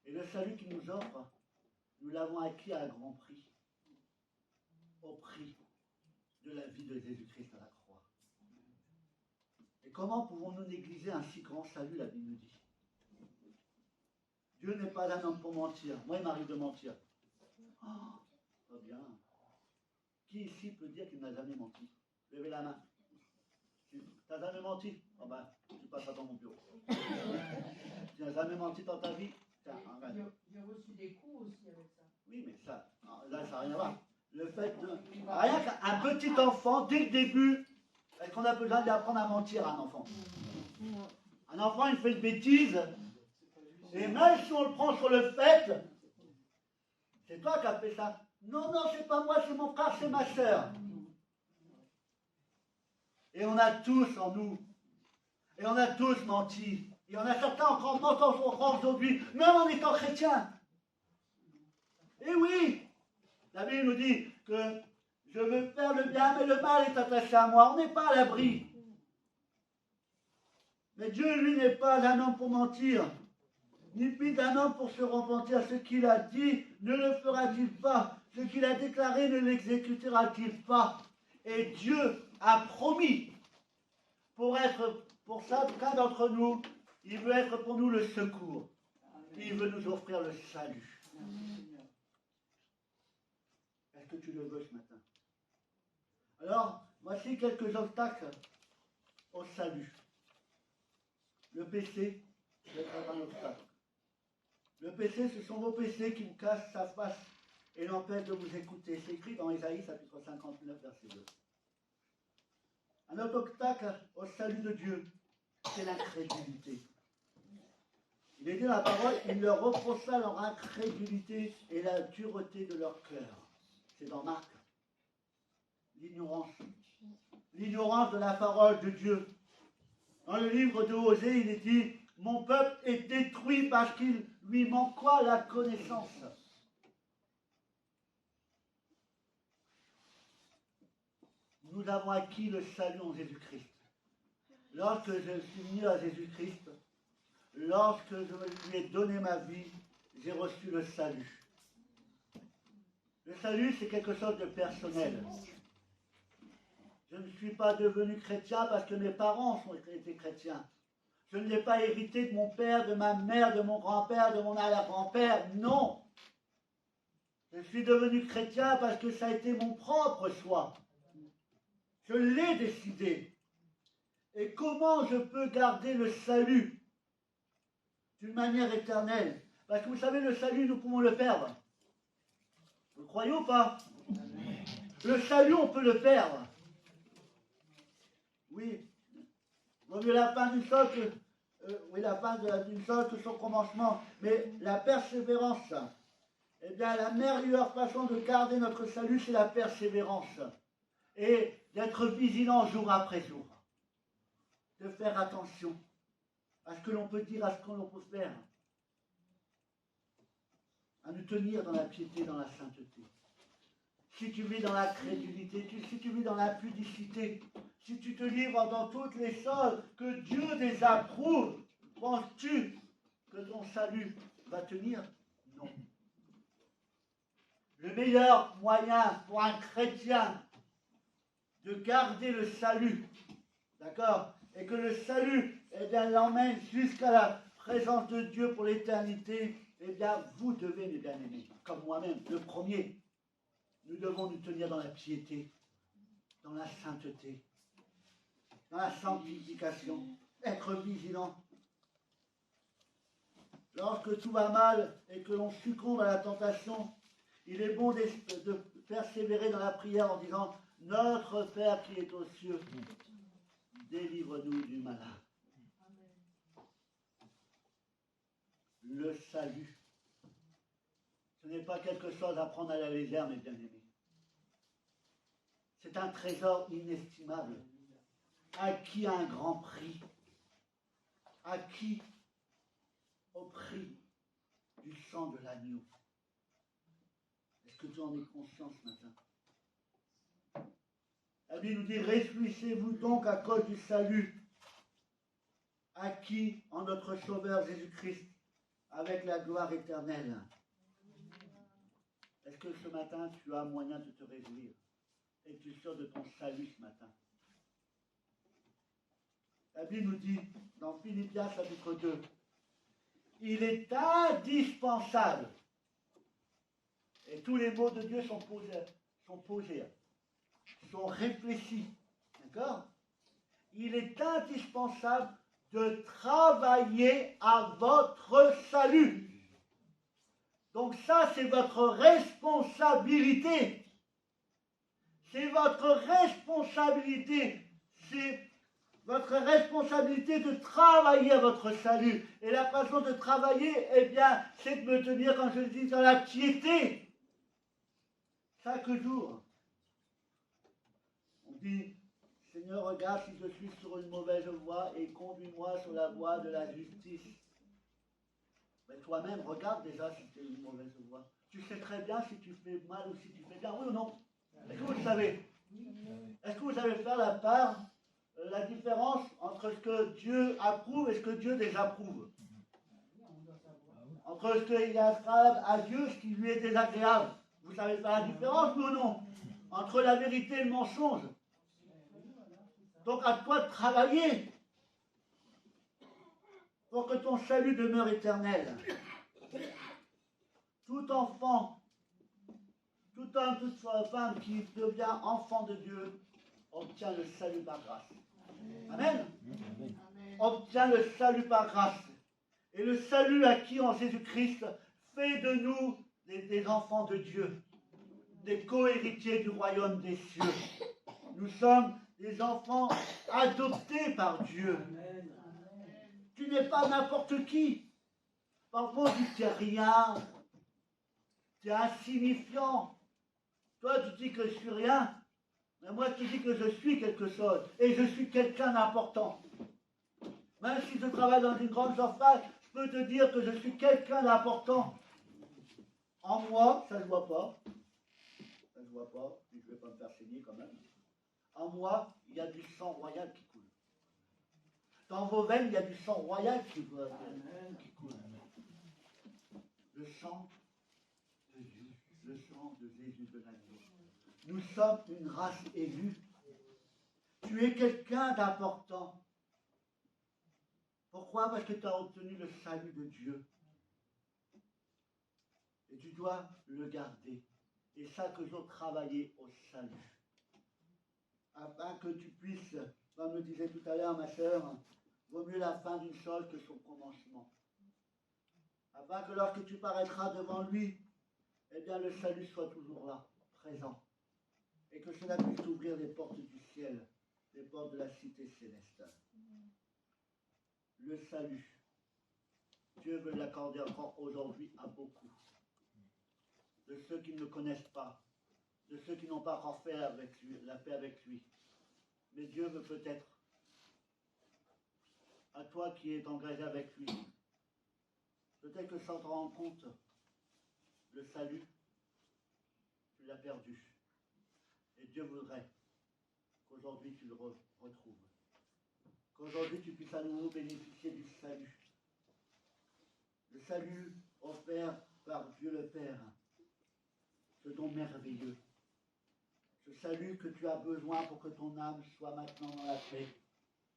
Et le salut qu'il nous offre, nous l'avons acquis à un grand prix. Au prix de la vie de Jésus-Christ à la croix. Et comment pouvons-nous négliger un si grand salut, la Bible nous dit? Dieu n'est pas un homme pour mentir. Moi, il m'arrive de mentir. Oh, pas bien. Qui ici peut dire qu'il n'a jamais menti? Levez la main. Tu n'as jamais menti? Oh ben, tu passes dans mon bureau. Tu n'as jamais menti dans ta vie? Tiens, j'ai reçu des coups aussi avec ça. Oui, mais ça, là, ça n'a rien à voir. Le fait de... Rien qu'un petit enfant, dès le début, est-ce qu'on a besoin d'apprendre à mentir à un enfant? Un enfant, il fait une bêtise, et même si on le prend sur le fait, c'est toi qui as fait ça. Non, non, c'est pas moi, c'est mon frère, c'est ma soeur. Et on a tous en nous, et on a tous menti. Il y en a certains encore mentent encore aujourd'hui, même en étant chrétiens. Et oui, la Bible nous dit que je veux faire le bien, mais le mal est attaché à moi. On n'est pas à l'abri. Mais Dieu, lui, n'est pas un homme pour mentir, ni fils d'un homme pour se repentir. Ce qu'il a dit, ne le fera-t-il pas? Ce qu'il a déclaré, ne l'exécutera-t-il pas? Et Dieu a promis, pour chacun d'entre nous, il veut être pour nous le secours. Il veut nous offrir le salut. Est-ce que tu le veux ce matin? Alors, voici quelques obstacles au salut. Le péché, c'est un obstacle. Le péché, ce sont vos péchés qui vous cachent sa face et l'empêchent de vous écouter. C'est écrit dans Ésaïe, chapitre 59, verset 2. Un autre obstacle au salut de Dieu, c'est l'incrédulité. Il est dit dans la parole, il leur reprocha leur incrédulité et la dureté de leur cœur. C'est dans Marc. L'ignorance. L'ignorance de la parole de Dieu. Dans le livre de Osée, il est dit, mon peuple est détruit parce qu'il Lui manque quoi? La connaissance. Nous avons acquis le salut en Jésus-Christ. Lorsque je suis venu à Jésus-Christ, lorsque je lui ai donné ma vie, j'ai reçu le salut. Le salut, c'est quelque chose de personnel. Je ne suis pas devenu chrétien parce que mes parents ont été chrétiens. Je ne l'ai pas hérité de mon père, de ma mère, de mon grand-père, de mon arrière-grand-père. Non. Je suis devenu chrétien parce que ça a été mon propre choix. Je l'ai décidé. Et comment je peux garder le salut d'une manière éternelle? Parce que vous savez, le salut, nous pouvons le perdre. Vous le croyez ou pas? Le salut, on peut le perdre. Oui. Vaut mieux la fin d'une chose que son commencement. Mais la persévérance, eh bien, la meilleure façon de garder notre salut, c'est la persévérance. Et d'être vigilant jour après jour. De faire attention à ce que l'on peut dire, à ce que l'on peut faire. À nous tenir dans la piété, dans la sainteté. Si tu vis dans la crédulité, si tu vis dans l'impudicité, si tu te livres dans toutes les choses que Dieu désapprouve, penses-tu que ton salut va tenir? Non. Le meilleur moyen pour un chrétien de garder le salut, d'accord, et que le salut, eh bien, l'emmène jusqu'à la présence de Dieu pour l'éternité, eh bien, vous devez, mes bien-aimés, comme moi-même, le premier, nous devons nous tenir dans la piété, dans la sainteté, dans la sanctification, être vigilants. Lorsque tout va mal et que l'on succombe à la tentation, il est bon de persévérer dans la prière en disant « Notre Père qui est aux cieux, délivre-nous du malin. » Le salut, ce n'est pas quelque chose à prendre à la légère, mes bien-aimés. C'est un trésor inestimable, acquis à un grand prix, acquis au prix du sang de l'agneau. Est-ce que tu en es conscient ce matin? La Bible nous dit, réjouissez-vous donc à cause du salut acquis en notre Sauveur Jésus-Christ avec la gloire éternelle. Est-ce que ce matin tu as moyen de te réjouir? Es-tu sûr de ton salut ce matin? La Bible nous dit dans Philippiens chapitre 2, il est indispensable, et tous les mots de Dieu sont posés, sont réfléchis, d'accord? Il est indispensable de travailler à votre salut. Donc ça, c'est votre responsabilité. C'est votre responsabilité. C'est votre responsabilité de travailler à votre salut. Et la façon de travailler, eh bien, c'est de me tenir, comme je le dis, dans la piété. Chaque jour. On dit, Seigneur, regarde si je suis sur une mauvaise voie et conduis-moi sur la voie de la justice. Mais toi-même, regarde déjà si tu es une mauvaise voie. Tu sais très bien si tu fais mal ou si tu fais bien, oui ou non? Est-ce que vous le savez? Est-ce que vous savez faire la différence entre ce que Dieu approuve et ce que Dieu désapprouve? Entre ce qui est agréable à Dieu et ce qui lui est désagréable. Vous savez faire la différence, oui ou non? Entre la vérité et le mensonge. Donc à toi de travailler pour que ton salut demeure éternel. Tout enfant, tout homme, toute femme qui devient enfant de Dieu obtient le salut par grâce. Amen. Obtient le salut par grâce. Et le salut acquis en Jésus-Christ fait de nous des enfants de Dieu, des co-héritiers du royaume des cieux. Nous sommes des enfants adoptés par Dieu. Tu n'es pas n'importe qui. Parfois, tu n'es rien. Tu es insignifiant. Toi, tu dis que je suis rien. Mais moi, tu dis que je suis quelque chose. Et je suis quelqu'un d'important. Même si je travaille dans une grande surface, Je peux te dire que je suis quelqu'un d'important. En moi, ça ne se voit pas. Ça ne se voit pas, mais je ne vais pas me faire saigner quand même. En moi, il y a du sang royal qui coule. Dans vos veines, il y a du sang royal qui coule. Le sang de Dieu, le sang de Jésus de l'agneau. Nous sommes une race élue. Tu es quelqu'un d'important. Pourquoi? Parce que tu as obtenu le salut de Dieu. Et tu dois le garder. Et chaque jour travailler au salut. Afin que tu puisses, comme le disait tout à l'heure ma sœur, vaut mieux la fin d'une chose que son commencement. Afin que lorsque tu paraîtras devant lui, eh bien le salut soit toujours là, présent. Et que cela puisse ouvrir les portes du ciel, les portes de la cité céleste. Le salut, Dieu veut l'accorder encore aujourd'hui à beaucoup. De ceux qui ne le connaissent pas, de ceux qui n'ont pas encore fait avec lui, la paix avec lui. Mais Dieu veut peut-être, à toi qui es engagé avec lui, peut-être que sans te rendre compte, le salut, tu l'as perdu. Et Dieu voudrait qu'aujourd'hui tu le retrouves. Qu'aujourd'hui tu puisses à nouveau bénéficier du salut. Le salut offert par Dieu le Père. Ce don merveilleux. Ce salut que tu as besoin pour que ton âme soit maintenant dans la paix.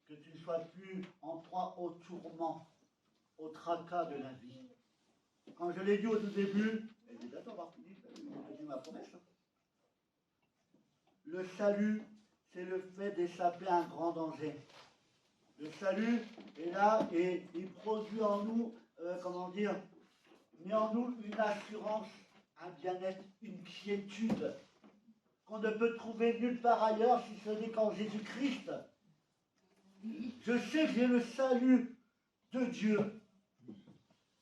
Que tu ne sois plus en proie au tourment, au tracas de la vie. Quand je l'ai dit au tout début, et j'ai d'attendre avoir fini, j'ai ma promesse. Le salut, c'est le fait d'échapper à un grand danger. Le salut est là et il produit en nous, met en nous une assurance, un bien-être, une quiétude qu'on ne peut trouver nulle part ailleurs si ce n'est qu'en Jésus-Christ. Je sais que j'ai le salut de Dieu.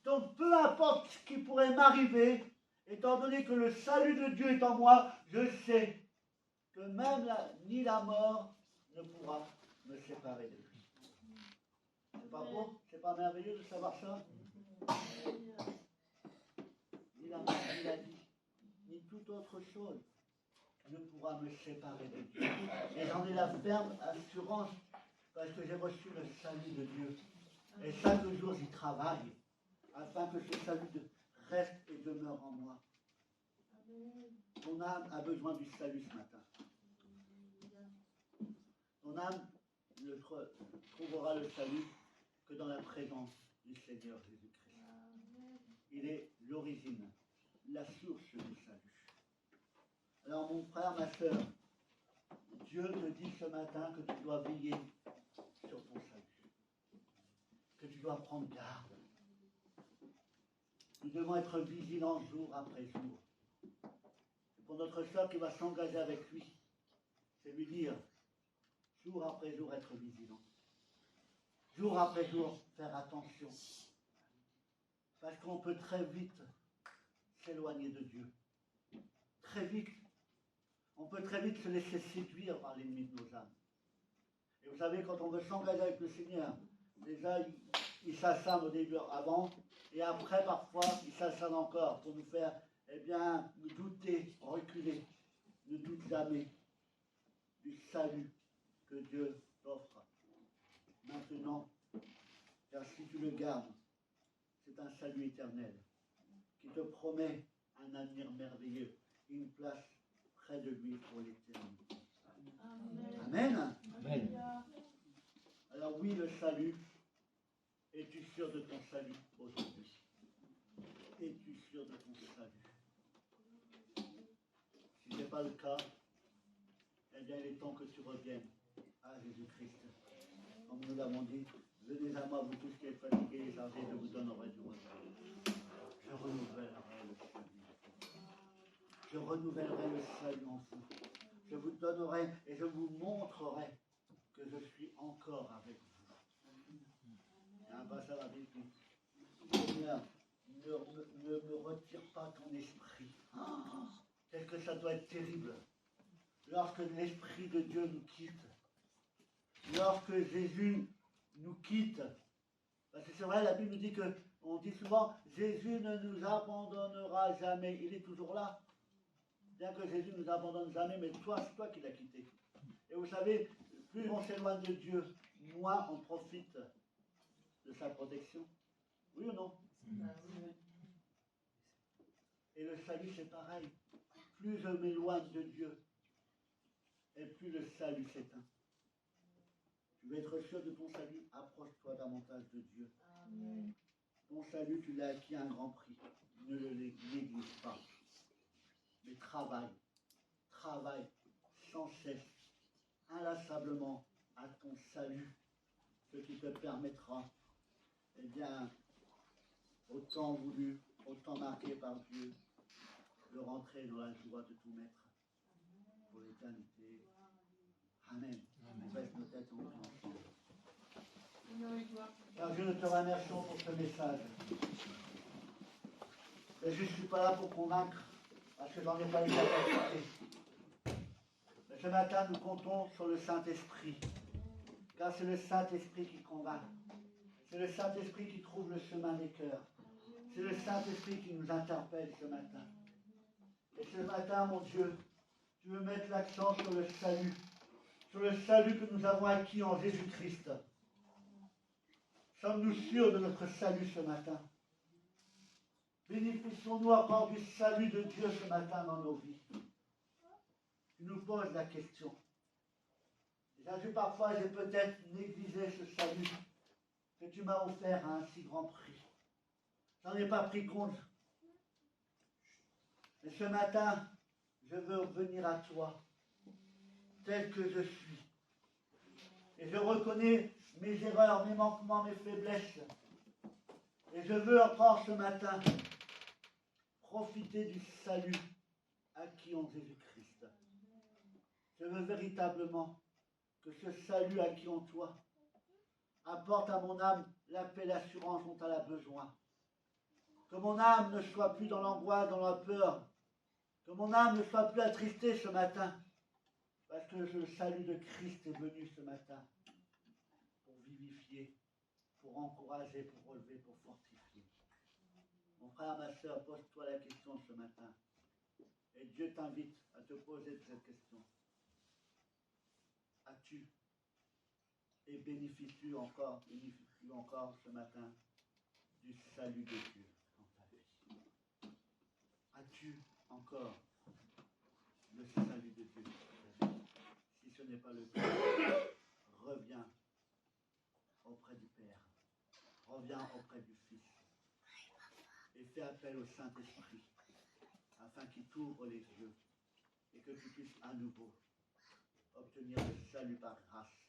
Donc peu importe ce qui pourrait m'arriver, étant donné que le salut de Dieu est en moi, je sais que même ni la mort ne pourra me séparer de lui. C'est pas beau? C'est pas merveilleux de savoir ça? Ni la mort, ni la vie, ni toute autre chose ne pourra me séparer de Dieu. Et j'en ai la ferme assurance parce que j'ai reçu le salut de Dieu. Et chaque jour j'y travaille afin que ce salut reste et demeure en moi. Ton âme a besoin du salut ce matin. Ton âme ne trouvera le salut que dans la présence du Seigneur Jésus-Christ. Il est l'origine, la source du salut. Alors mon frère, ma soeur, Dieu te dit ce matin que tu dois veiller sur ton salut. Que tu dois prendre garde. Nous devons être vigilants jour après jour. Et pour notre soeur qui va s'engager avec lui, c'est lui dire, jour après jour, être vigilant. Jour après jour, faire attention. Parce qu'on peut très vite s'éloigner de Dieu. Très vite. On peut très vite se laisser séduire par l'ennemi de nos âmes. Et vous savez, quand on veut s'engager avec le Seigneur, déjà, il s'assame au début avant, et après, parfois, il s'assame encore pour nous faire, nous douter, reculer. Ne doute jamais du salut que Dieu t'offre. Maintenant, car si tu le gardes, c'est un salut éternel qui te promet un avenir merveilleux, une place près de lui pour l'éternité. Amen. Amen. Alors oui, le salut. Es-tu sûr de ton salut aujourd'hui? Es-tu sûr de ton salut? Si ce n'est pas le cas, eh bien il est temps que tu reviennes à Jésus-Christ. Comme nous l'avons dit, venez à moi, vous tous qui êtes fatigués et chargés, je vous donnerai du repos. Je renouvellerai le salut. Je renouvellerai le salut en vous. Je vous donnerai et je vous montrerai que je suis encore avec vous. Il y a un passage à Bible. Seigneur, ne me retire pas ton esprit. Tel que ça doit être terrible. Lorsque l'Esprit de Dieu nous quitte, lorsque Jésus nous quitte, Parce que c'est vrai, la Bible nous dit que, on dit souvent, Jésus ne nous abandonnera jamais. Il est toujours là. Bien que Jésus ne nous abandonne jamais, mais toi, c'est toi qui l'as quitté. Et vous savez, plus on s'éloigne de Dieu, moins on profite de sa protection. Oui ou non? Et le salut, c'est pareil. Plus je m'éloigne de Dieu, et plus le salut s'éteint. Tu veux être sûr de ton salut, approche-toi davantage de Dieu. Amen. Ton salut, tu l'as acquis à un grand prix. Ne le néglige pas. Mais travaille sans cesse, inlassablement à ton salut, ce qui te permettra, eh bien, au temps voulu, au temps marqué par Dieu, de rentrer dans la joie de tout maître pour l'éternité. Amen. On baisse nos têtes en priant. Père Dieu, nous te remercions pour ce message. Mais je ne suis pas là pour convaincre, parce que j'en ai pas les capacités. Mais ce matin, nous comptons sur le Saint-Esprit, car c'est le Saint-Esprit qui convainc. C'est le Saint-Esprit qui trouve le chemin des cœurs. C'est le Saint-Esprit qui nous interpelle ce matin. Et ce matin, mon Dieu, tu veux mettre l'accent sur le salut que nous avons acquis en Jésus-Christ. Sommes-nous sûrs de notre salut ce matin? Bénéficions-nous encore du salut de Dieu ce matin dans nos vies? Tu nous poses la question. Jésus, parfois, j'ai peut-être négligé ce salut que tu m'as offert à un si grand prix. J'en ai pas pris compte. Mais ce matin, je veux revenir à toi, tel que je suis. Et je reconnais mes erreurs, mes manquements, mes faiblesses. Et je veux encore ce matin profiter du salut acquis en Jésus-Christ. Je veux véritablement que ce salut acquis en toi apporte à mon âme la paix et l'assurance dont elle a besoin. Que mon âme ne soit plus dans l'angoisse, dans la peur. Que mon âme ne soit plus attristée ce matin. Parce que le salut de Christ est venu ce matin pour vivifier, pour encourager, pour relever, pour fortifier. Mon frère, ma soeur, pose-toi la question ce matin. Et Dieu t'invite à te poser cette question. As-tu et bénéficies-tu encore ce matin du salut de Dieu dans ta vie? As-tu encore le salut de Dieu dans ta vie? Si ce n'est pas le cas, reviens auprès du Père, reviens auprès du Fils et fais appel au Saint-Esprit afin qu'il t'ouvre les yeux et que tu puisses à nouveau obtenir le salut par grâce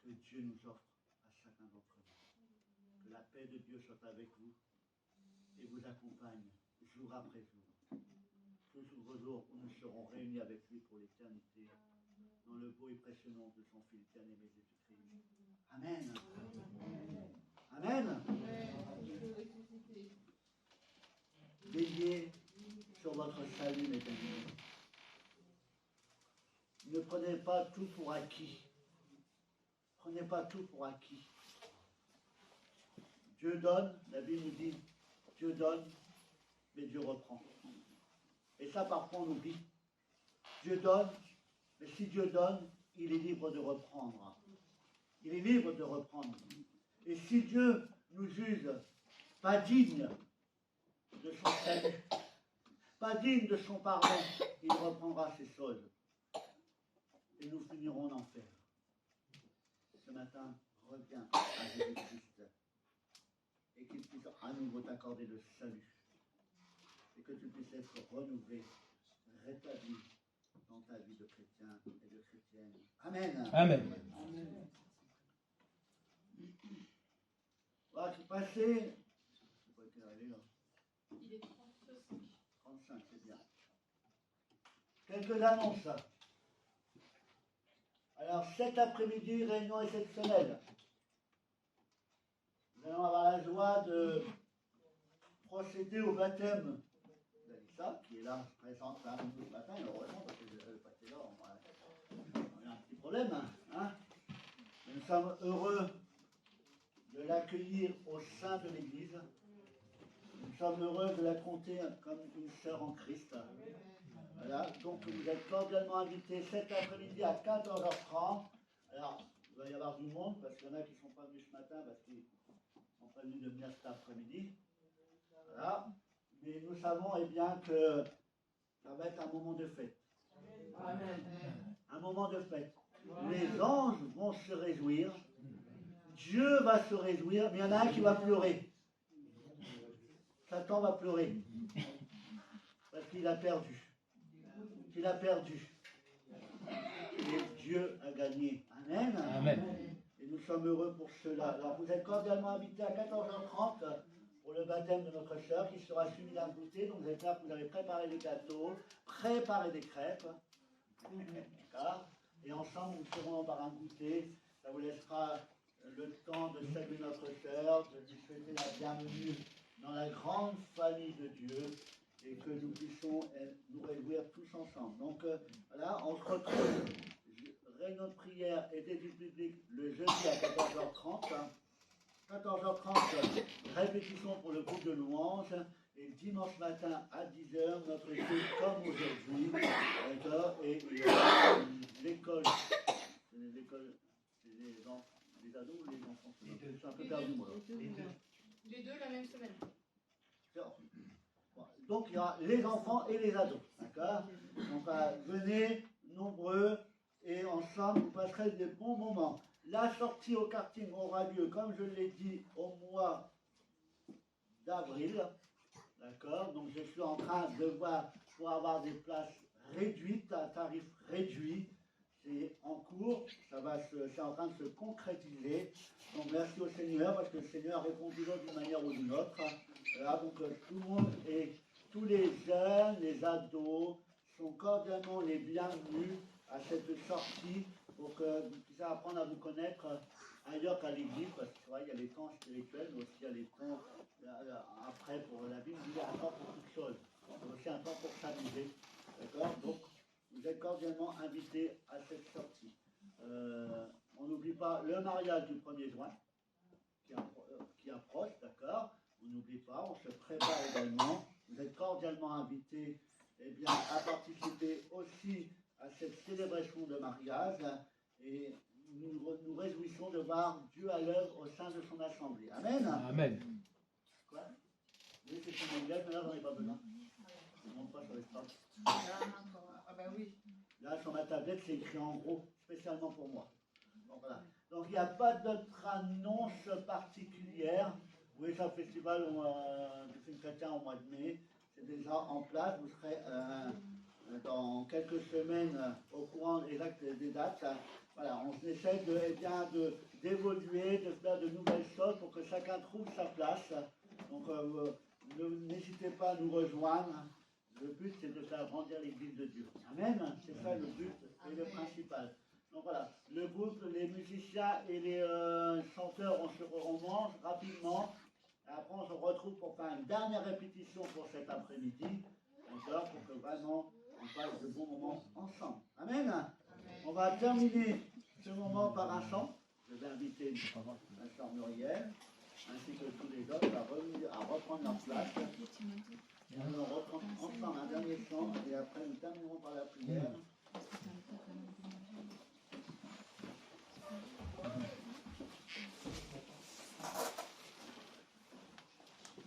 que Dieu nous offre à chacun d'entre nous. Que la paix de Dieu soit avec vous et vous accompagne jour après jour. Toujours au jour où nous serons réunis avec lui pour l'éternité, dans le beau et précieux nom de son Fils bien-aimé Jésus-Christ. Amen. Amen. Veillez sur votre salut, mes amis. Ne prenez pas tout pour acquis. Prenez pas tout pour acquis. Dieu donne, la Bible nous dit, Dieu donne, mais Dieu reprend. Et ça, parfois, on oublie. Dieu donne, mais si Dieu donne, il est libre de reprendre. Il est libre de reprendre. Et si Dieu nous juge pas dignes de son salut, pas dignes de son pardon, il reprendra ces choses. Et nous finirons en enfer. Ce matin, reviens à Jésus-Christ et qu'il puisse à nouveau t'accorder le salut et que tu puisses être renouvelé, rétabli dans ta vie de chrétien et de chrétienne. Amen. Amen. Amen. Voilà, je suis passé. Je sais pas quelle heure il est là. Il est 35. 35, c'est bien. Quelques annonces. Alors, cet après-midi, réunion exceptionnelle. Nous allons avoir la joie de procéder au baptême d'Alissa, qui est là, présente à nous ce matin, et heureusement, parce que je ne pas été là, on a un petit problème. Hein. Nous sommes heureux l'accueillir au sein de l'Église. Nous sommes heureux de la compter comme une sœur en Christ. Voilà, donc vous êtes cordialement invités cet après-midi à 14h30. Alors, il va y avoir du monde parce qu'il y en a qui ne sont pas venus ce matin parce qu'ils sont pas venus de venir cet après-midi. Voilà. Mais nous savons eh bien que ça va être un moment de fête. Un moment de fête. Les anges vont se réjouir. Dieu va se réjouir, mais il y en a un qui va pleurer. Satan va pleurer. Parce qu'il a perdu. Il a perdu. Et Dieu a gagné. Amen. Amen. Et nous sommes heureux pour cela. Alors vous êtes cordialement invités à 14h30 pour le baptême de notre sœur qui sera suivi d'un goûter. Donc vous êtes là, vous avez préparé des gâteaux, préparé des crêpes. D'accord. Et ensemble, nous ferons par un goûter. Ça vous laissera le temps de saluer notre sœur, de lui souhaiter la bienvenue dans la grande famille de Dieu et que nous puissions nous réjouir tous ensemble. Donc voilà, on se retrouve. Réunion de prière et d'aide du public le jeudi à 14h30. 14h30, répétition pour le groupe de louanges. Et dimanche matin à 10h, notre école comme aujourd'hui. D'accord. Et l'école, c'est les ados ou les enfants? Je suis un peu perdu moi. Les deux la même semaine. Donc il y aura les enfants et les ados. D'accord. Donc venez nombreux et ensemble vous passerez des bons moments. La sortie au karting aura lieu, comme je l'ai dit, au mois d'avril. D'accord. Donc je suis en train de voir pour avoir des places réduites, à tarif réduit. C'est en cours, c'est en train de se concrétiser. Donc merci au Seigneur, parce que le Seigneur répond toujours d'une manière ou d'une autre. Voilà, donc tout le monde et tous les jeunes, les ados sont cordialement les bienvenus à cette sortie pour que vous puissiez apprendre à vous connaître ailleurs qu'à l'église, parce que tu vois, il y a les temps spirituels, mais aussi il y a les temps après pour la Bible, il y a un temps pour toutes choses. Il y a aussi un temps pour s'amuser. D'accord. Donc vous êtes cordialement invités à cette sortie. On n'oublie pas le mariage du 1er juin qui approche, d'accord. On n'oublie pas, on se prépare également. Vous êtes cordialement invités eh bien, à participer aussi à cette célébration de mariage et nous nous réjouissons de voir Dieu à l'œuvre au sein de son assemblée. Amen. Amen. Quoi? Oui, c'est son langage, mais là, j'en ai pas besoin. Je ne montre pas sur l'espace. Ah ben oui. Là, sur ma tablette, c'est écrit en gros, spécialement pour moi. Donc, voilà. Donc il n'y a pas d'autre annonce particulière. Oui, c'est un festival du film chrétien au mois de mai. C'est déjà en place. Vous serez dans quelques semaines au courant exact des dates. Voilà, on essaie d'évoluer, de faire de nouvelles choses pour que chacun trouve sa place. Donc n'hésitez pas à nous rejoindre. Le but, c'est de faire grandir l'Église de Dieu. Amen. C'est ça le but et le principal. Donc voilà, le groupe, les musiciens et les chanteurs, on mange rapidement. Après, on se retrouve pour faire une dernière répétition pour cet après-midi. D'accord, pour que vraiment on passe de bons moments ensemble. Amen. On va terminer ce moment par un chant. Je vais inviter la sœur Muriel, ainsi que tous les autres, à reprendre leur place. Et on reprend ensemble un dernier chant, et après nous terminerons par la prière.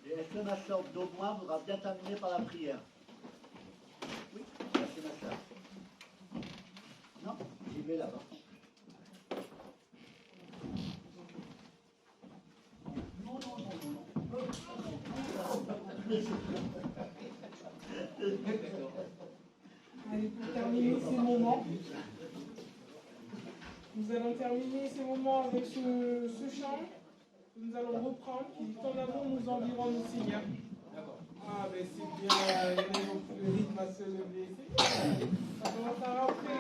Et est-ce que ma sœur d'Auboin voudra bien terminer par la prière? Oui, merci ma sœur. Non, j'y vais là-bas. Non. Allez, pour terminer ces moments, nous allons terminer ces moments avec ce chant. Nous allons reprendre. Ton amour nous environne aussi bien. Ah, ben c'est bien. Le rythme va se lever. C'est bien. Ça commence à rentrer.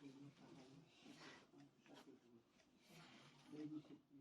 prions par chaque jour. Bénis cette